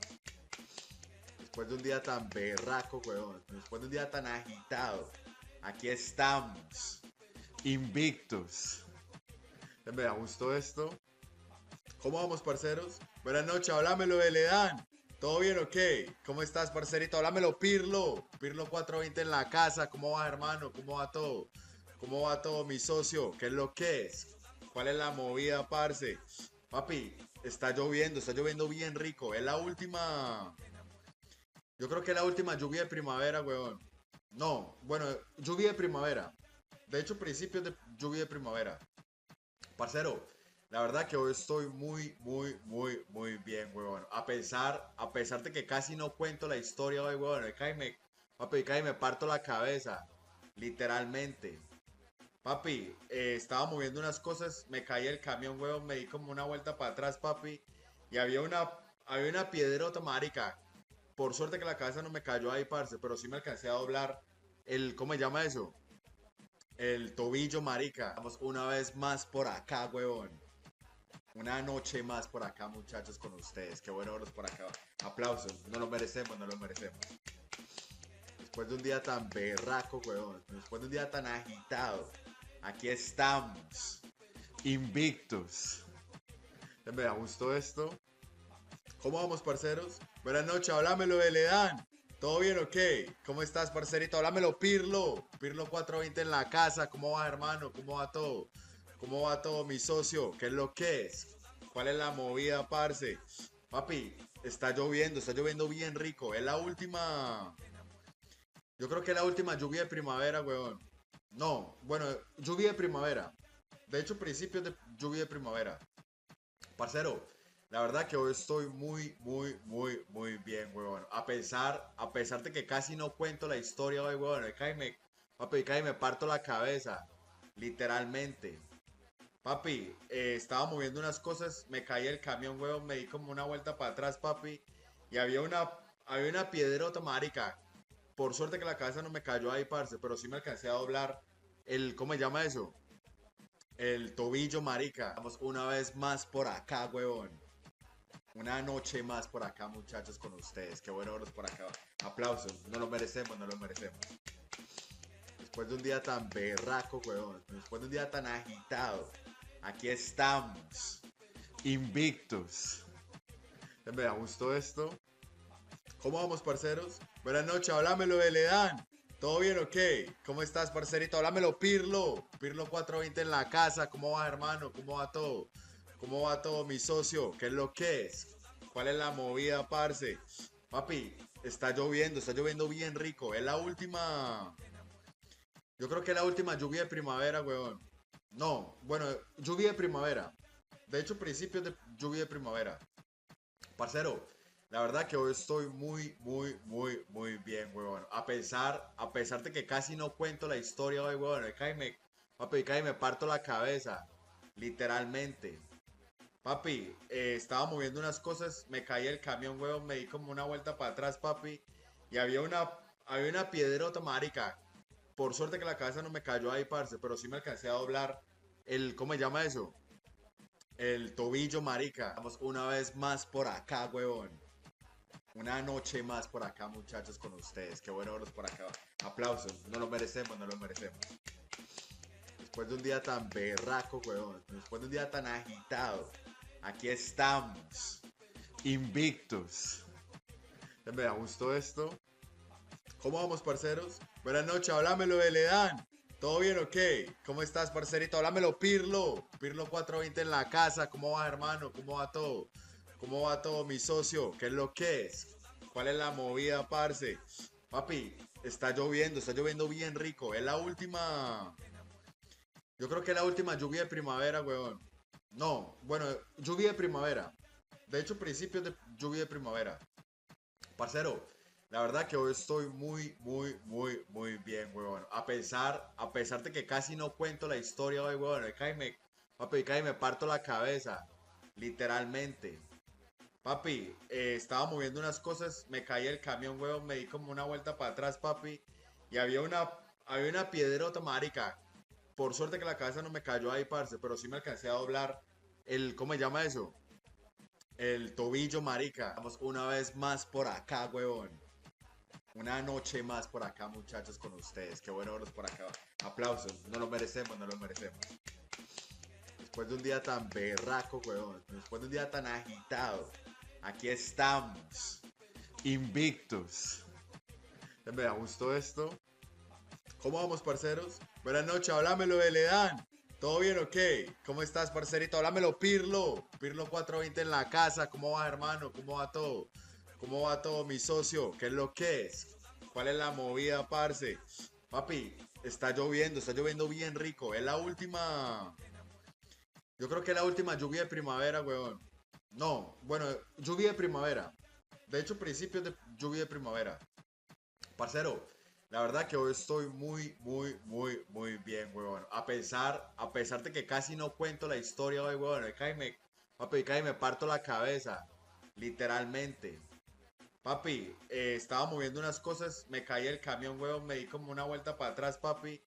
Después de un día tan berraco, huevón. Después de un día tan agitado. Aquí estamos. Invictos. Me gustó esto. ¿Cómo vamos, parceros? Buenas noches, háblamelo de Ledán. ¿Todo bien o qué? ¿Cómo estás, parcerito? Háblamelo, Pirlo. Pirlo 420 en la casa. ¿Cómo va, hermano? ¿Cómo va todo? ¿Cómo va todo, mi socio? ¿Qué es lo que es? ¿Cuál es la movida, parce? Papi, está lloviendo bien rico. Es la última. Yo creo que es la última lluvia de primavera, weón. No, bueno, lluvia de primavera. De hecho, principios de lluvia de primavera. Parcero, la verdad que hoy estoy muy bien, weón. A pesar de que casi no cuento la historia hoy, weón. Papi, cae me parto la cabeza. Literalmente. Papi, estaba moviendo unas cosas, me caí el camión, weón, me di como una vuelta para atrás, papi. Y había una piedrota, marica. Por suerte que la cabeza no me cayó ahí, parce, pero sí me alcancé a doblar ¿cómo se llama eso? El tobillo, marica. Vamos una vez más por acá, weón. Una noche más por acá, muchachos, con ustedes. Qué bueno verlos por acá. Aplausos. No lo merecemos, no lo merecemos. Después de un día tan berraco, weón. Después de un día tan agitado. Aquí estamos. Invictos. Me gustó esto. ¿Cómo vamos, parceros? Buenas noches, háblamelo de Ledán. ¿Todo bien o qué? ¿Cómo estás, parcerito? Háblamelo, Pirlo. Pirlo 420 en la casa. ¿Cómo va, hermano? ¿Cómo va todo? ¿Cómo va todo, mi socio? ¿Qué es lo que es? ¿Cuál es la movida, parce? Papi, está lloviendo bien rico. Es la última. Yo creo que es la última lluvia de primavera, weón. No, bueno, lluvia de primavera. De hecho, principios de lluvia de primavera. Parcero, la verdad que hoy estoy muy bien, weón. A pesar de que casi no cuento la historia hoy, weón. Papi, cae me parto la cabeza. Literalmente. Papi, estaba moviendo unas cosas, me caí el camión, weón, me di como una vuelta para atrás, papi. Y había una piedrota, marica. Por suerte que la cabeza no me cayó ahí, parce, pero sí me alcancé a doblar ¿cómo se llama eso? El tobillo, marica. Vamos una vez más por acá, weón. Una noche más por acá, muchachos, con ustedes. Qué bueno verlos por acá. Aplausos. No lo merecemos, no lo merecemos. Después de un día tan berraco, weón. Después de un día tan agitado. Aquí estamos. Invictos. Me gustó esto. ¿Cómo vamos, parceros? Buenas noches, háblamelo de Ledán. ¿Todo bien o qué? ¿Cómo estás, parcerito? Háblamelo, Pirlo. Pirlo 420 en la casa. ¿Cómo va, hermano? ¿Cómo va todo? ¿Cómo va todo, mi socio? ¿Qué es lo que es? ¿Cuál es la movida, parce? Papi, está lloviendo bien rico. Es la última. Yo creo que es la última lluvia de primavera, weón. No, bueno, lluvia de primavera. De hecho, principios de lluvia de primavera. Parcero, la verdad que hoy estoy muy bien, weón. A pesar de que casi no cuento la historia hoy, weón. Papi, cae me parto la cabeza. Literalmente. Papi, estaba moviendo unas cosas, me caí el camión, weón, me di como una vuelta para atrás, papi. Y había una piedrota, marica. por suerte que la cabeza no me cayó ahí, parce, pero sí me alcancé a doblar ¿cómo se llama eso? El tobillo, marica. Vamos una vez más por acá, huevón. Una noche más por acá, muchachos, con ustedes. Qué bueno verlos por acá. Aplausos. No lo merecemos, no lo merecemos. Después de un día tan berraco, huevón. Después de un día tan agitado. Aquí estamos. Invictos. Me gustó esto. ¿Cómo vamos, parceros? Buenas noches, háblamelo de Ledán. ¿Todo bien o qué? ¿Cómo estás, parcerito? Háblamelo, Pirlo. Pirlo 420 en la casa. ¿Cómo va, hermano? ¿Cómo va todo? ¿Cómo va todo, mi socio? ¿Qué es lo que es? ¿Cuál es la movida, parce? Papi, está lloviendo bien rico. Es la última. Yo creo que es la última lluvia de primavera, weón. No, bueno, lluvia de primavera. De hecho, principios de lluvia de primavera. Parcero, la verdad que hoy estoy muy bien, weón. A pesar de que casi no cuento la historia hoy, weón. Papi, casi me parto la cabeza. Literalmente. Papi, estaba moviendo unas cosas, me caí el camión, weón, me di como una vuelta para atrás, papi, y había una piedrota, marica. Por suerte que la cabeza no me cayó ahí, parce, pero sí me alcancé a doblar ¿cómo se llama eso? El tobillo, marica. Vamos una vez más por acá, weón. Una noche más por acá, muchachos, con ustedes. Qué bueno verlos por acá. Aplausos. No lo merecemos, no lo merecemos. Después de un día tan berraco, weón. Después de un día tan agitado. Aquí estamos. Invictos. Me gustó esto. ¿Cómo vamos, parceros? Buenas noches, háblamelo de Ledán. ¿Todo bien o qué? ¿Cómo estás, parcerito? Háblamelo, Pirlo. Pirlo 420 en la casa. ¿Cómo va, hermano? ¿Cómo va todo? ¿Cómo va todo, mi socio? ¿Qué es lo que es? ¿Cuál es la movida, parce? Papi, está lloviendo bien rico. Es la última. Yo creo que es la última lluvia de primavera, weón. No, bueno, lluvia de primavera. De hecho, principios de lluvia de primavera. Parcero, la verdad que hoy estoy muy bien, weón. A pesar de que casi no cuento la historia hoy, weón. Papi, casi me parto la cabeza. Literalmente. Papi, estaba moviendo unas cosas, me caí el camión, weón, me di como una vuelta para atrás, papi,